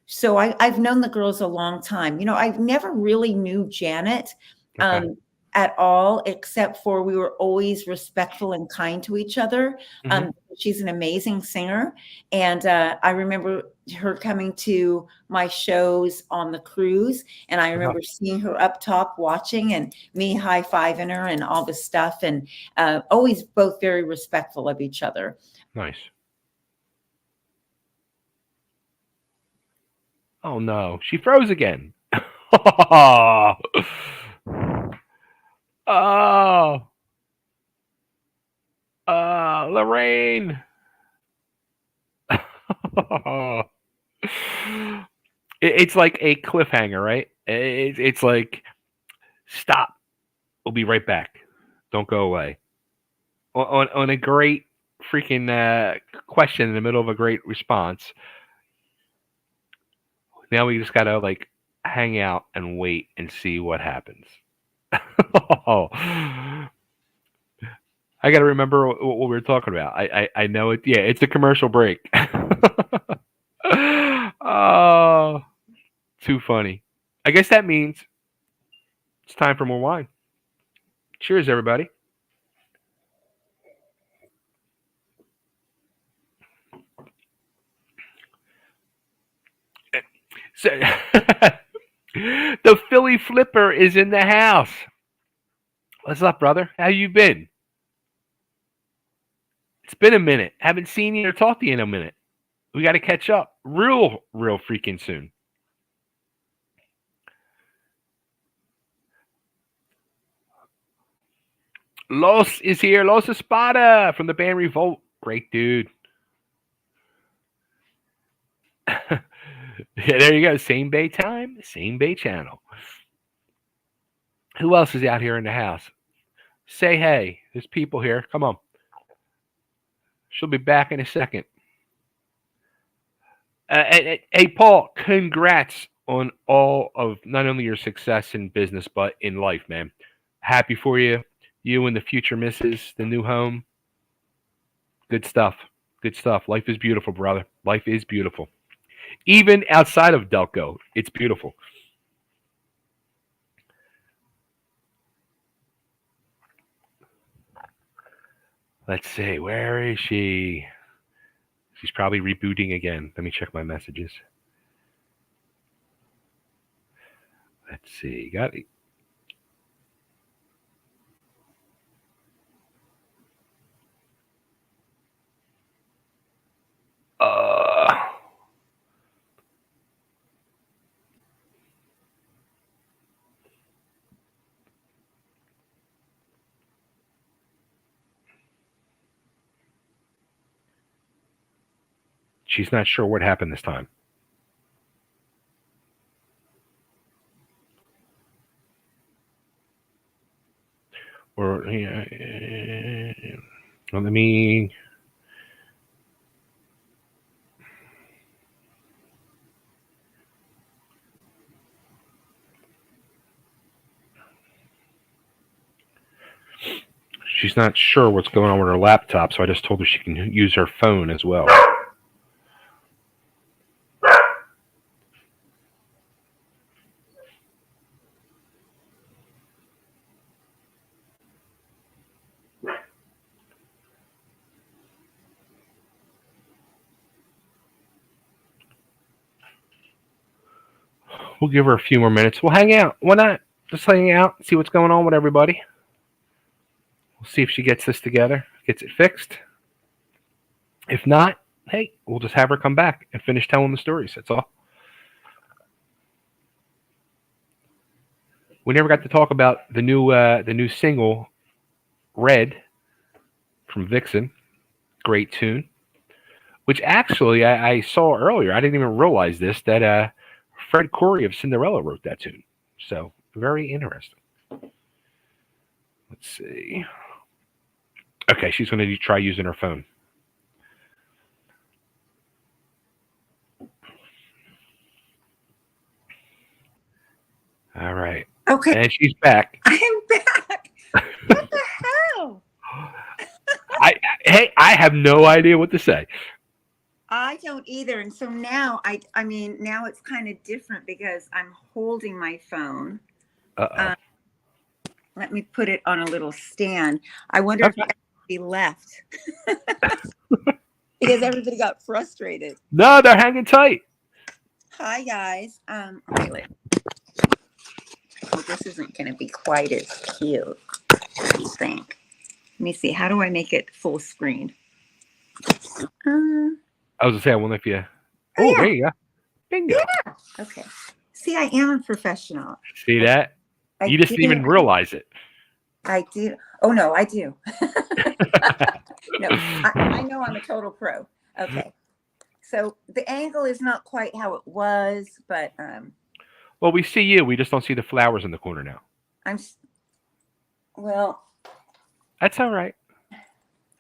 S2: so I've known the girls a long time. I've never really knew Janet
S1: Okay.
S2: at all, except for we were always respectful and kind to each other.
S1: Hmm.
S2: She's an amazing singer, and I remember her coming to my shows on the cruise, and I
S1: Okay.
S2: remember seeing her up top watching and me high-fiving her and all this stuff, and always both very respectful of each other.
S1: Nice. Oh no, she froze again. Oh, Lorraine. It's like a cliffhanger, right? It's like stop. We'll be right back. Don't go away. On a great freaking question in the middle of a great response. Now we just gotta like hang out and wait and see what happens. Oh, I gotta remember what we were talking about. I know it. Yeah, it's a commercial break. Oh, too funny. I guess that means it's time for more wine. Cheers, everybody. So, the Philly Flipper is in the house. What's up, brother? How you been? It's been a minute. Haven't seen you or talked to you in a minute. We got to catch up real freaking soon. Los is here. Los Espada from the band Revolt. Great dude. Yeah, there you go. Same Bay time, same Bay channel. Who else is out here in the house? Say hey. There's people here. Come on. She'll be back in a second. Hey, Paul, congrats on all of not only your success in business, but in life, man. Happy for you. You and the future missus, the new home. Good stuff. Good stuff. Life is beautiful, brother. Life is beautiful. Even outside of Delco, it's beautiful. Let's see. Where is she? She's probably rebooting again. Let me check my messages. Let's see. Got it. Uh, she's not sure what happened this time. Or well, let me. She's not sure what's going on with her laptop, so I just told her she can use her phone as well. We'll give her a few more minutes. We'll hang out. Why not? Just hang out, see what's going on with everybody. We'll see if she gets this together, gets it fixed. If not, hey, we'll just have her come back and finish telling the stories. That's all. We never got to talk about the new single, Red, from VIXEN. Great tune. Which actually I saw earlier. I didn't even realize this, that Fred Coury of Cinderella wrote that tune. So very interesting. Let's see. Okay, she's going to try using her phone. All right.
S2: Okay.
S1: And she's back.
S2: I am back. What the hell?
S1: I have no idea what to say.
S2: I don't either. And so now I mean, now it's kind of different because I'm holding my phone. Let me put it on a little stand. I wonder if everybody left because everybody got frustrated.
S1: No, they're hanging tight.
S2: Hi guys. Okay, wait. Oh, this isn't going to be quite as cute. What do you think? Let me see. How do I make it full screen?
S1: I was gonna say, I wonder if you. Oh, yeah. There you go. Bingo.
S2: Yeah. Okay. See, I am a professional.
S1: See that? You just didn't even realize it.
S2: I do. Oh no, I do. No, I know I'm a total pro. Okay. So the angle is not quite how it was, but
S1: well, we see you. We just don't see the flowers in the corner now.
S2: Well. That's
S1: all right.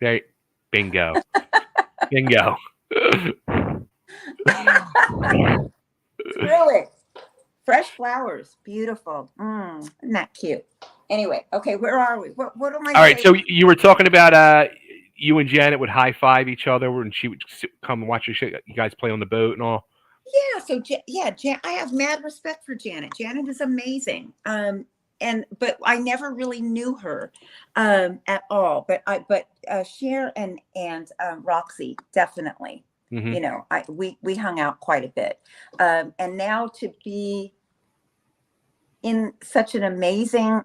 S1: There. Bingo. Bingo.
S2: Really fresh flowers, beautiful. Isn't that cute? Anyway, okay, where are we? What am I?
S1: All right, so you were talking about you and Janet would high five each other, and she would come and watch you guys play on the boat and all.
S2: Yeah, so I have mad respect for Janet. Janet is amazing. But I never really knew her at all. But Cher and Roxy definitely. Mm-hmm. You know, we hung out quite a bit. And now to be in such an amazing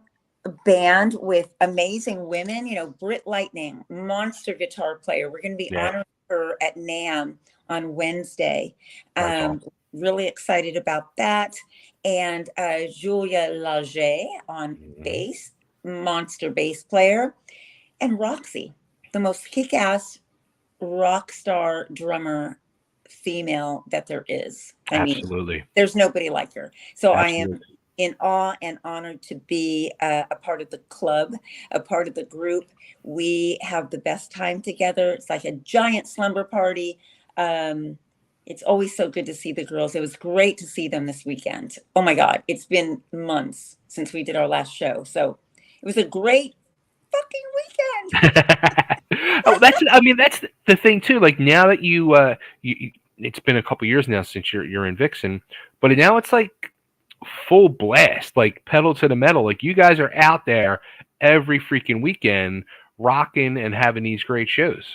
S2: band with amazing women, you know, Britt Lightning, monster guitar player. We're going to be honoring her at NAMM on Wednesday. Awesome. Really excited about that. And Julia Lager on bass, monster bass player, and Roxy, the most kick-ass rock star drummer female that there is.
S1: Absolutely.
S2: I mean, there's nobody like her. So absolutely. I am in awe and honored to be a part of the club, a part of the group. We have the best time together. It's like a giant slumber party. It's always so good to see the girls. It was great to see them this weekend. Oh my God, it's been months since we did our last show. So it was a great fucking weekend.
S1: Oh, that's the thing too. Like now that you it's been a couple years now since you're in VIXEN, but now it's like full blast, like pedal to the metal. Like you guys are out there every freaking weekend rocking and having these great shows.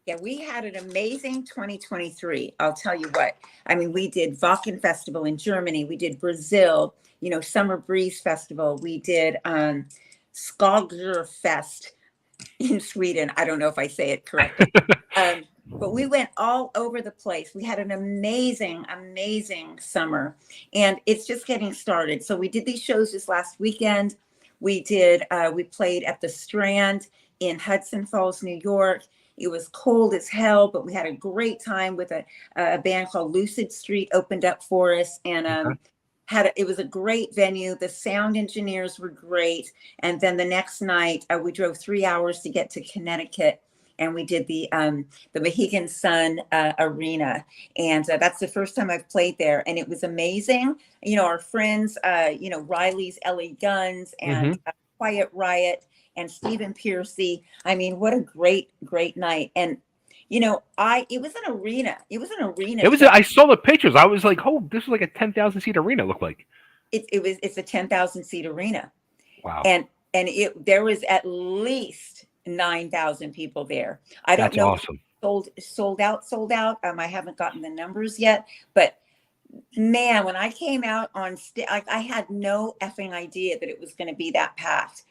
S2: Yeah, we had an amazing 2023. I'll tell you what. I mean, we did Wacken Festival in Germany. We did Brazil, you know, Summer Breeze Festival. We did Skagerfest in Sweden. I don't know if I say it correctly. But we went all over the place. We had an amazing, amazing summer. And it's just getting started. So we did these shows this last weekend. We played at the Strand in Hudson Falls, New York. It was cold as hell, but we had a great time with a band called Lucid Street opened up for us, and it was a great venue. The sound engineers were great, and then the next night we drove 3 hours to get to Connecticut, and we did the Mohegan Sun Arena, and that's the first time I've played there, and it was amazing. You know, our friends, you know, Riley's LA Guns and Quiet Riot. And Stephen Piercy. I mean, what a great, great night. And, you know, it was an arena. It was an arena.
S1: I saw the pictures. I was like, oh, this was like a 10,000 seat arena, it looked like.
S2: It's a 10,000 seat arena.
S1: Wow.
S2: And there was at least 9,000 people there. I don't know.
S1: That's awesome.
S2: Sold out. I haven't gotten the numbers yet, but Man, when I came out on stage, like, I had no effing idea that it was going to be that packed.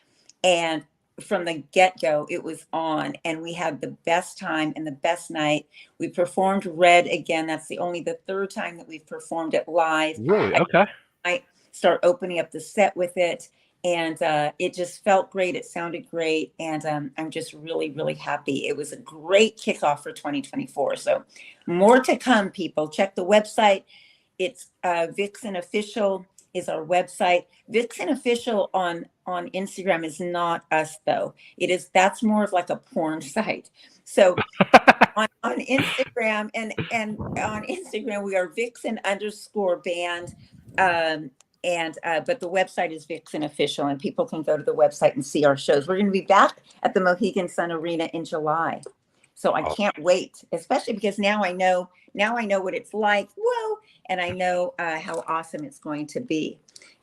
S2: And from the get go, it was on, and we had the best time and the best night. We performed Red again. That's the third time that we've performed it live.
S1: Really? Okay.
S2: I start opening up the set with it, and it just felt great. It sounded great, and I'm just really, really happy. It was a great kickoff for 2024. So more to come, people. Check the website. It's VIXEN Official is our website. VIXEN Official on Instagram is not us, though. That's more of like a porn site. So on Instagram and on Instagram we are VIXEN_band. And but the website is VIXEN Official, and people can go to the website and see our shows. We're going to be back at the Mohegan Sun Arena in July. So I can't wait, especially because now I know what it's like. Whoa. And I know how awesome it's going to be.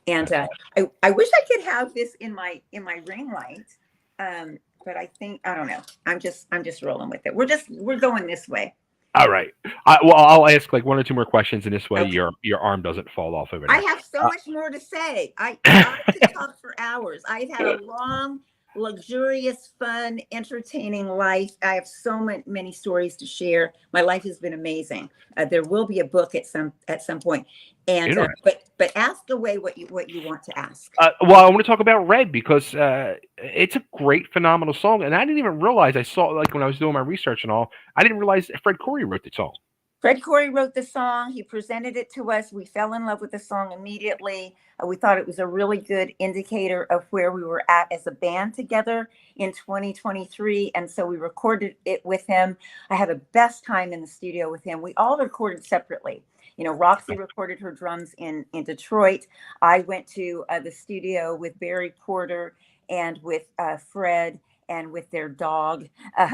S2: And I wish I could have this in my ring light. But I don't know. I'm just rolling with it. We're going this way.
S1: All right. Well, I'll ask like one or two more questions, and this way
S2: Okay.
S1: your arm doesn't fall off over
S2: I
S1: there.
S2: have so much more to say. I could talk for hours. I've had a long, luxurious, fun, entertaining life. I have so many stories to share. My life has been amazing. There will be a book at some point. And but ask away what you want to ask.
S1: Well, I want to talk about Red because it's a great, phenomenal song, and I didn't even realize. I saw like when I was doing my research and all, I didn't realize Fred Coury wrote the song.
S2: Fred Coury wrote the song. He presented it to us. We fell in love with the song immediately. We thought it was a really good indicator of where we were at as a band together in 2023. And so we recorded it with him. I had the best time in the studio with him. We all recorded separately. You know, Roxy recorded her drums in Detroit. I went to the studio with Barry Porter and with Fred and with their dog.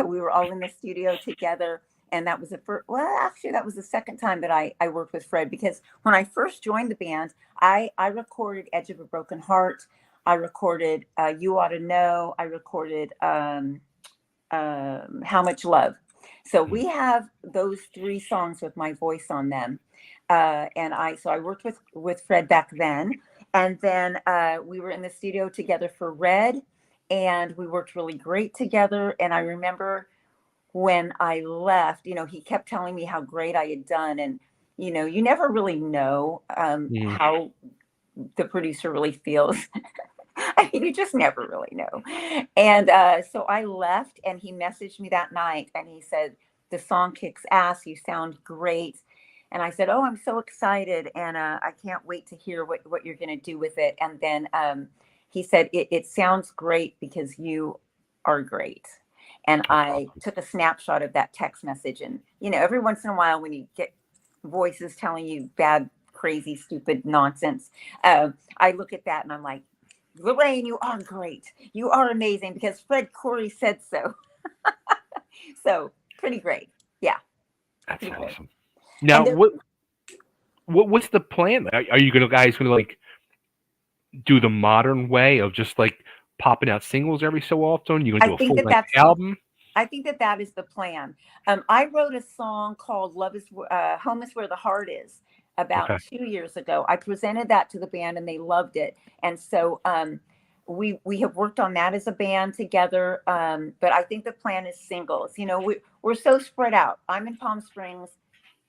S2: We were all in the studio together. And that was that was the second time that I worked with Fred, because when I first joined the band, I recorded Edge of a Broken Heart. I recorded You Ought to Know. I recorded How Much Love. So we have those 3 songs with my voice on them. And I worked with Fred back then. And then we were in the studio together for Red, and we worked really great together. And I remember when I left, you know, he kept telling me how great I had done. And, you know, you never really know how the producer really feels. I mean, you just never really know. And so I left, and he messaged me that night, and he said, "The song kicks ass. You sound great." And I said, "Oh, I'm so excited. And I can't wait to hear what you're going to do with it." And then he said, it sounds great because you are great. And I took a snapshot of that text message. And, you know, every once in a while when you get voices telling you bad, crazy, stupid nonsense, I look at that and I'm like, "Lorraine, you are great. You are amazing because Fred Coury said so." So pretty great. Yeah.
S1: That's
S2: pretty
S1: awesome.
S2: Great.
S1: Now, what's the plan? Are you guys going to like do the modern way of just like popping out singles every so often? You going to do a full length album?
S2: I think that is the plan. I wrote a song called Home is Where the Heart Is about 2 years ago. I presented that to the band and they loved it. And so we have worked on that as a band together. But I think the plan is singles. You know, we're so spread out. I'm in Palm Springs.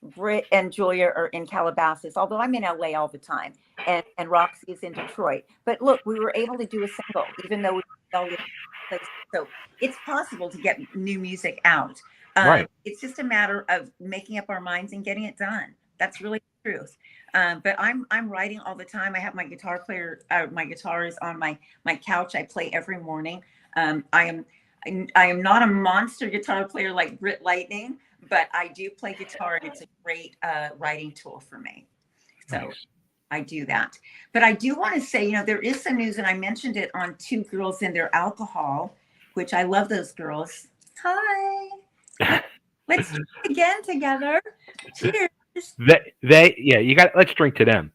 S2: Britt and Julia are in Calabasas, although I'm in LA all the time, and Roxy is in Detroit. But look, we were able to do a single, even though we all live in places. So it's possible to get new music out.
S1: Right.
S2: It's just a matter of making up our minds and getting it done. That's really the truth. But I'm writing all the time. I have my guitar player. My guitar is on my couch. I play every morning. I am not a monster guitar player like Britt Lightning, but I do play guitar, and it's a great writing tool for me. So nice. I do that. But I do want to say, you know, there is some news, and I mentioned it on Two Girls and Their Alcohol, which I love those girls. Hi. Let's drink again together. Cheers.
S1: Let's drink to them.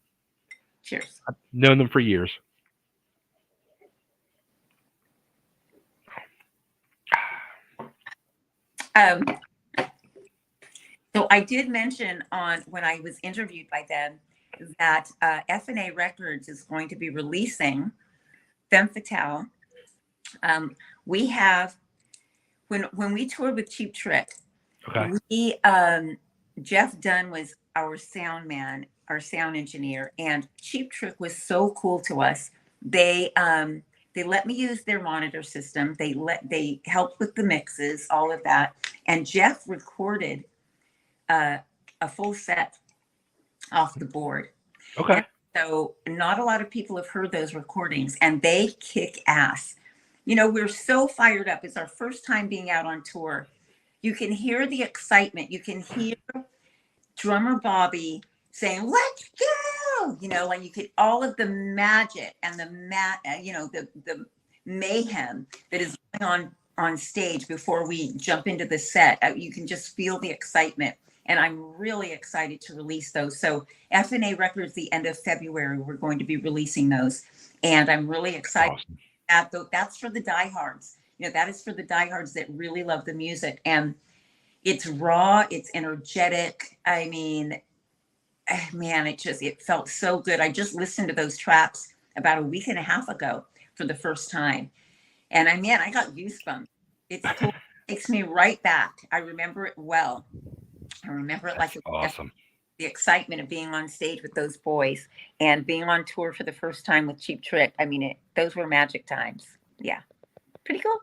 S2: Cheers.
S1: I've known them for years.
S2: So I did mention on when I was interviewed by them that F&A Records is going to be releasing Femme Fatale. We have when we toured with Cheap Trick,
S1: Okay.
S2: we Jeff Dunn was our sound man, our sound engineer, and Cheap Trick was so cool to us. They let me use their monitor system. They helped with the mixes, all of that, and Jeff recorded a full set off the board.
S1: Okay.
S2: And so not a lot of people have heard those recordings, and they kick ass. You know, we're so fired up. It's our first time being out on tour. You can hear the excitement. You can hear drummer Bobby saying, "Let's go!" You know, and you could all of the magic and the mayhem that is going on stage before we jump into the set. You can just feel the excitement. And I'm really excited to release those. So F&A Records, the end of February, we're going to be releasing those. And I'm really excited. Awesome. That's for the diehards. You know, that is for the diehards that really love the music. And it's raw, it's energetic. I mean, man, it felt so good. I just listened to those tracks about a week and a half ago for the first time. And I got goosebumps. It takes me right back. I remember it well. I remember it like it was
S1: awesome.
S2: The excitement of being on stage with those boys and being on tour for the first time with Cheap Trick. I mean, those were magic times. Yeah. Pretty cool.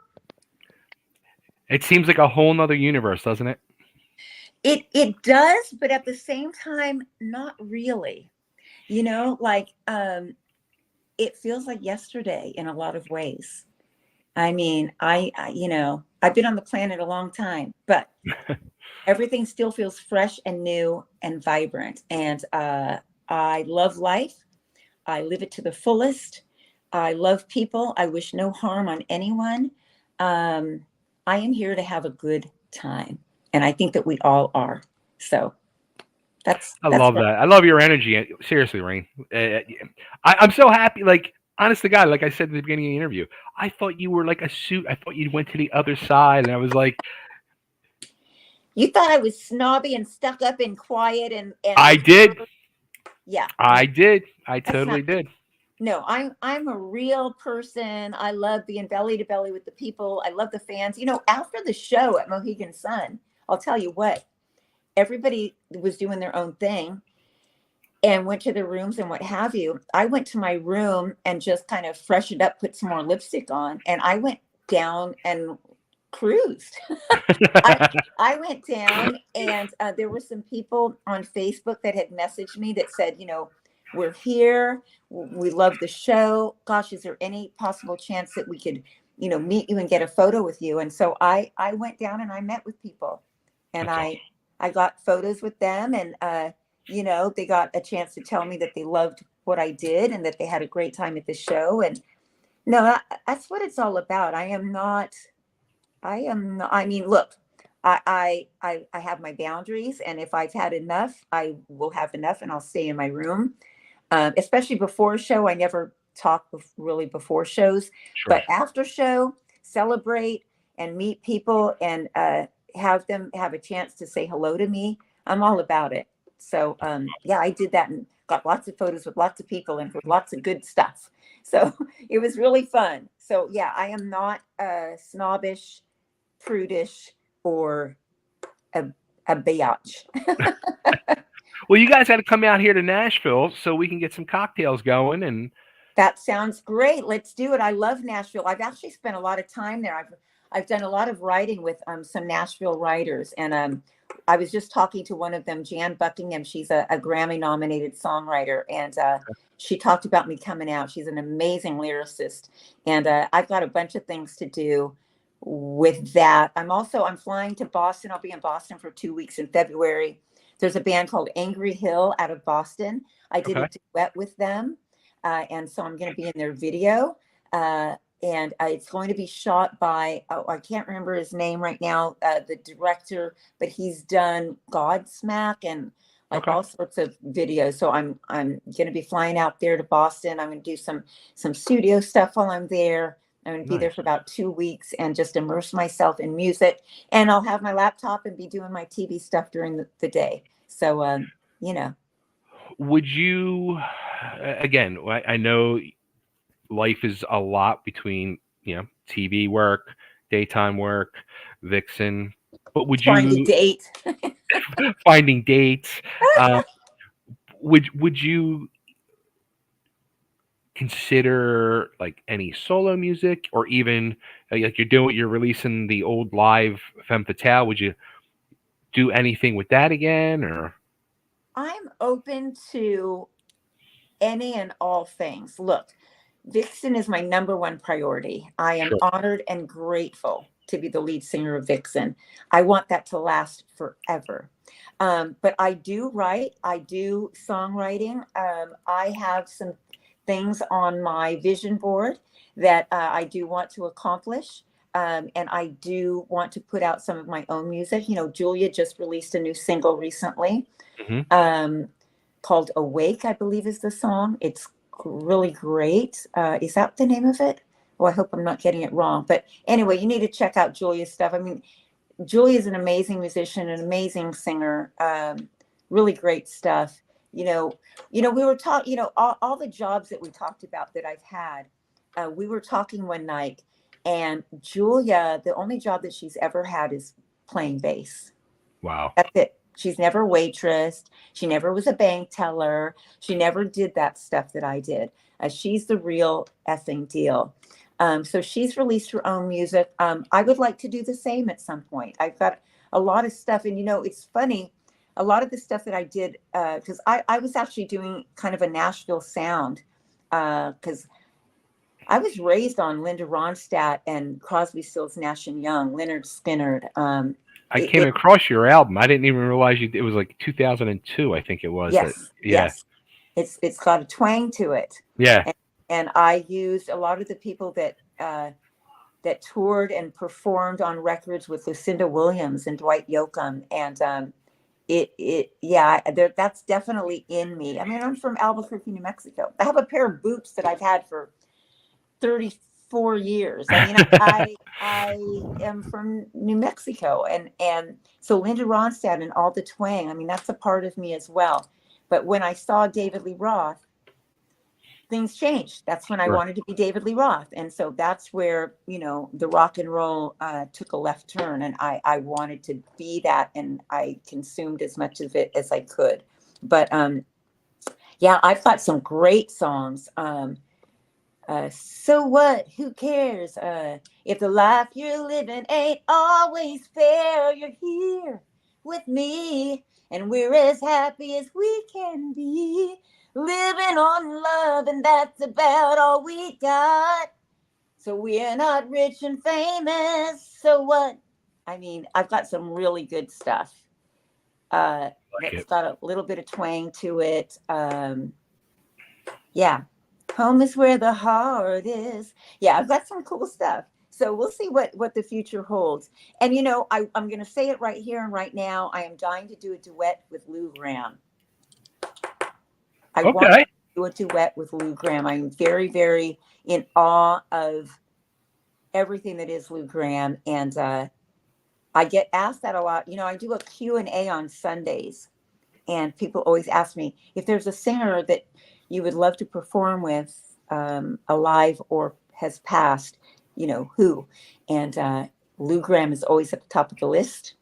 S1: It seems like a whole nother universe, doesn't it?
S2: It does, but at the same time, not really. You know, like it feels like yesterday in a lot of ways. I mean, you know, I've been on the planet a long time, but everything still feels fresh and new and vibrant. And I love life. I live it to the fullest. I love people. I wish no harm on anyone. I am here to have a good time. And I think that we all are. So
S1: I love that. I love your energy. Seriously, Rain. I'm so happy. Like, honest to God, like I said at the beginning of the interview, I thought you were like a suit. I thought you went to the other side. And I was like,
S2: you thought I was snobby and stuck up and quiet and
S1: I did.
S2: Yeah.
S1: I did. I totally did.
S2: No, I'm a real person. I love being belly to belly with the people. I love the fans. You know, after the show at Mohegan Sun, I'll tell you what, everybody was doing their own thing and went to their rooms and what have you. I went to my room and just kind of freshened up, put some more lipstick on, and I went down and cruised. I went down and there were some people on Facebook that had messaged me that said, you know, we're here. We love the show. Gosh, is there any possible chance that we could, you know, meet you and get a photo with you? And so I went down and I met with people and I got photos with them and, you know, they got a chance to tell me that they loved what I did and that they had a great time at the show. And no, that's what it's all about. I mean, look, I have my boundaries, and if I've had enough, I will have enough, and I'll stay in my room. Especially before a show, I never talk really before shows, but after show, celebrate and meet people and have them have a chance to say hello to me. I'm all about it. So yeah, I did that and got lots of photos with lots of people and with lots of good stuff. So it was really fun. So yeah, I am not snobbish, prudish, or a biatch.
S1: Well, you guys got to come out here to Nashville so we can get some cocktails going. And
S2: that sounds great. Let's do it. I love Nashville. I've actually spent a lot of time there. I've done a lot of writing with some Nashville writers, and I was just talking to one of them, Jan Buckingham. She's a Grammy-nominated songwriter, and she talked about me coming out. She's an amazing lyricist, and I've got a bunch of things to do with that. I'm flying to Boston. I'll be in Boston for 2 weeks in February. There's a band called Angry Hill out of Boston. I did a duet with them, and so I'm going to be in their video. And it's going to be shot by, I can't remember his name right now, the director, but he's done Godsmack and like all sorts of videos. So I'm going to be flying out there to Boston. I'm going to do some studio stuff while I'm there. I'm going to be there
S1: Nice.
S2: for about 2 weeks and just immerse myself in music. And I'll have my laptop and be doing my TV stuff during the day. So, you know,
S1: Would you, again, I know life is a lot between, TV work, daytime work, Vixen, but would
S2: trying to
S1: you,
S2: date.
S1: finding dates, uh, would you consider like any solo music, or even like you're releasing the old live Femme Fatale? Would you do anything with that again, or
S2: I'm open to any and all things. Look, Vixen is my number one priority. I am
S1: sure?
S2: honored and grateful to be the lead singer of Vixen. I want that to last forever. But I do write, I do songwriting. I have some things on my vision board that I do want to accomplish. And I do want to put out some of my own music. You know, Julia just released a new single recently,
S1: Hmm.
S2: um, called Awake, I believe is the song. It's really great. Is that the name of it? Oh, I hope I'm not getting it wrong. But anyway, you need to check out Julia's stuff. I mean, Julia is an amazing musician, an amazing singer, really great stuff. You know, we were talking, all the jobs that we talked about that I've had, we were talking one night, and Julia, the only job that she's ever had is playing bass.
S1: Wow.
S2: That's it. She's never waitressed. She never was a bank teller. She never did that stuff that I did. She's the real effing deal. So she's released her own music. I would like to do the same at some point. I've got a lot of stuff, and it's funny. A lot of the stuff that I did, because I was actually doing kind of a Nashville sound, because I was raised on Linda Ronstadt and Crosby, Stills, Nash and Young, Leonard Skinner.
S1: I came across your album. I didn't even realize it was like 2002. I think it was that.
S2: Yes,
S1: Yeah.
S2: yes. It's got a twang to it.
S1: Yeah.
S2: And I used a lot of the people that toured and performed on records with Lucinda Williams and Dwight Yoakam, and that's definitely in me. I mean, I'm from Albuquerque, New Mexico. I have a pair of boots that I've had for 34 years. I mean, I am from New Mexico, and so Linda Ronstadt and all the twang. I mean, that's a part of me as well. But when I saw David Lee Roth, things changed. That's when I
S1: Sure.
S2: wanted to be David Lee Roth, and so that's where the rock and roll took a left turn, and I wanted to be that, and I consumed as much of it as I could. But yeah, I've got some great songs. So what? Who cares? If the life you're living ain't always fair, you're here with me, and we're as happy as we can be, living on love, and that's about all we got. So we're not rich and famous. So what? I mean, I've got some really good stuff.
S1: Like
S2: That's
S1: it.
S2: got a little bit of twang to it. Yeah. Home is where the heart is. Yeah, I've got some cool stuff. So we'll see what the future holds. And I'm going to say it right here and right now. I am dying to do a duet with Lou Gramm. I want
S1: Okay.
S2: to do a duet with Lou Gramm. I'm very, very in awe of everything that is Lou Gramm, and I get asked that a lot. I do a Q&A on Sundays, and people always ask me if there's a singer that you would love to perform with, alive or has passed, who? And Lou Gramm is always at the top of the list,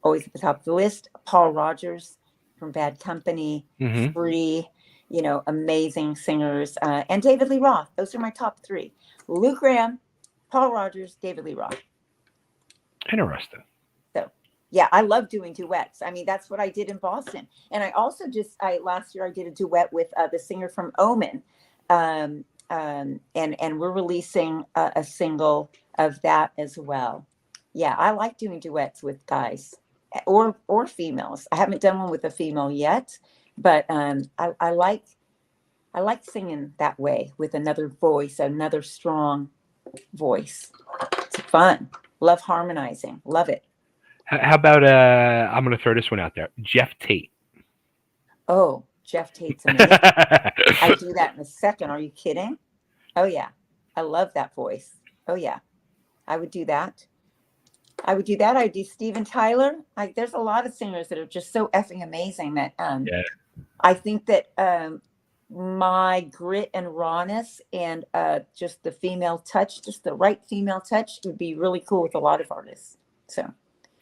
S2: always at the top of the list. Paul Rogers from Bad Company,
S1: Hmm.
S2: Free, amazing singers, and David Lee Roth. Those are my top three: Lou Gramm, Paul Rogers, David Lee Roth.
S1: Interesting.
S2: So yeah, I love doing duets. I mean, that's what I did in Boston. And I also last year I did a duet with the singer from Omen. And we're releasing a single of that as well. Yeah, I like doing duets with guys or females. I haven't done one with a female yet, but I like singing that way with another voice, another strong voice. It's fun. Love harmonizing. Love it.
S1: How about I'm gonna throw this one out there. Jeff Tate.
S2: Oh, Jeff Tate's amazing. I do that in a second. Are you kidding? Oh yeah. I love that voice. Oh yeah, I would do that. I would do that. I'd do Steven Tyler. There's a lot of singers that are just so effing amazing that
S1: Yeah,
S2: I think that my grit and rawness and just the female touch, just the right female touch, would be really cool with a lot of artists. So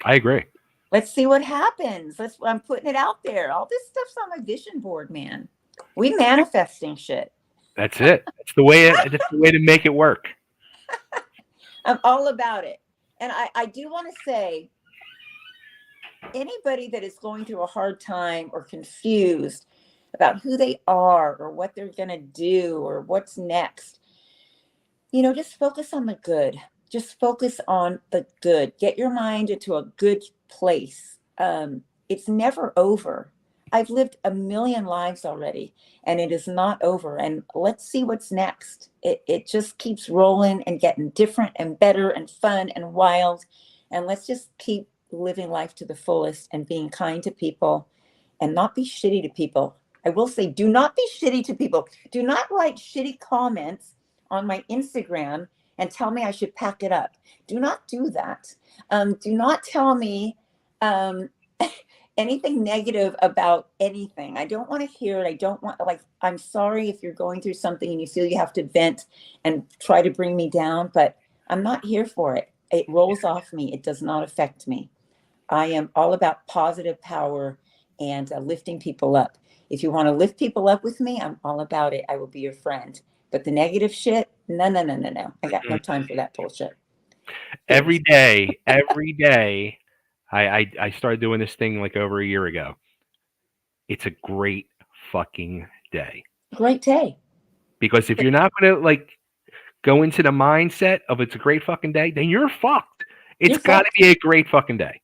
S1: I agree.
S2: let's see what happens. I'm putting it out there. All this stuff's on my vision board, man. We manifesting shit.
S1: That's it. That's the way to make it work.
S2: I'm all about it. And I do want to say, anybody that is going through a hard time or confused about who they are or what they're going to do or what's next, just focus on the good. Just focus on the good. Get your mind into a good place. It's never over. I've lived a million lives already, and it is not over. And let's see what's next. It just keeps rolling and getting different and better and fun and wild. And let's just keep living life to the fullest and being kind to people and not be shitty to people. I will say, do not be shitty to people. Do not write shitty comments on my Instagram and tell me I should pack it up. Do not do that. Do not tell me anything negative about anything. I don't want to hear it. I don't want, I'm sorry if you're going through something and you feel you have to vent and try to bring me down, but I'm not here for it. It rolls off me. It does not affect me. I am all about positive power and lifting people up. If you want to lift people up with me, I'm all about it. I will be your friend. But the negative shit, no. I got no time for that bullshit.
S1: Every day, I started doing this thing like over a year ago. It's a great fucking day.
S2: Great day.
S1: Because if you're not gonna go into the mindset of it's a great fucking day, then you're fucked. It's got to be a great fucking day.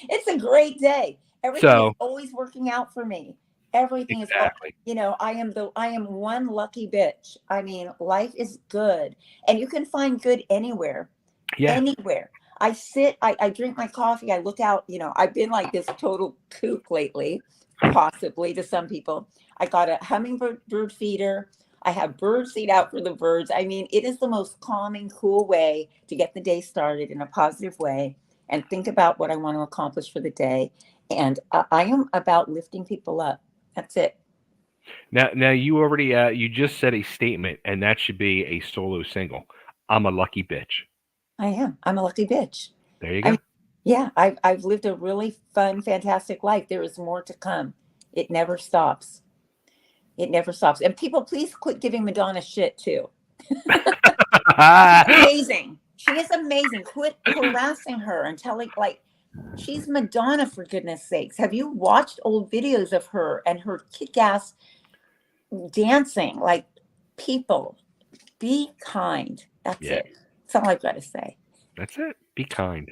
S2: It's a great day. Everything is always working out for me. Everything
S1: exactly.
S2: is, I am one lucky bitch. I mean, life is good, and you can find good anywhere.
S1: Yeah.
S2: Anywhere. I drink my coffee. I look out. I've been like this total kook lately, possibly to some people. I got a hummingbird feeder. I have bird seed out for the birds. I mean, it is the most calming, cool way to get the day started in a positive way and think about what I want to accomplish for the day. And I am about lifting people up. That's it.
S1: Now you already you just said a statement, and that should be a solo single. I'm a lucky bitch.
S2: I am. I'm a lucky bitch.
S1: There you go.
S2: Yeah, I've lived a really fun, fantastic life. There is more to come. It never stops. It never stops. And people, please quit giving Madonna shit too. Amazing. She is amazing. Quit harassing her and telling she's Madonna, for goodness sakes. Have you watched old videos of her and her kick-ass dancing? People, be kind. That's it. That's all I've got to say.
S1: That's it. Be kind.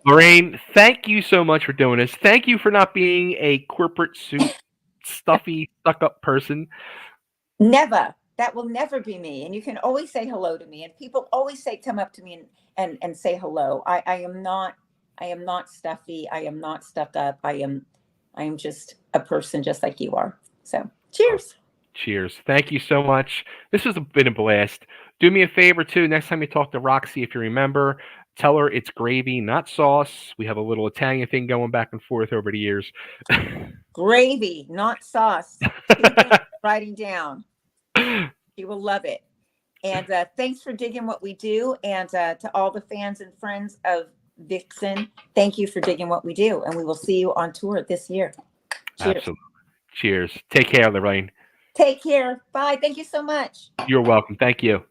S1: Lorraine, thank you so much for doing this. Thank you for not being a corporate suit, stuffy, stuck-up person.
S2: Never. That will never be me. And you can always say hello to me. And people always come up to me and say hello. I am not stuffy. I am not stuck up. I am just a person just like you are. So cheers.
S1: Cheers. Thank you so much. This has been a blast. Do me a favor too. Next time you talk to Roxy, if you remember, tell her it's gravy, not sauce. We have a little Italian thing going back and forth over the years.
S2: Gravy, not sauce. Writing down. You will love it. And thanks for digging what we do. And to all the fans and friends of VIXEN, thank you for digging what we do. And we will see you on tour this year. Cheers.
S1: Absolutely. Cheers. Take care, Lorraine.
S2: Take care. Bye. Thank you so much.
S1: You're welcome. Thank you.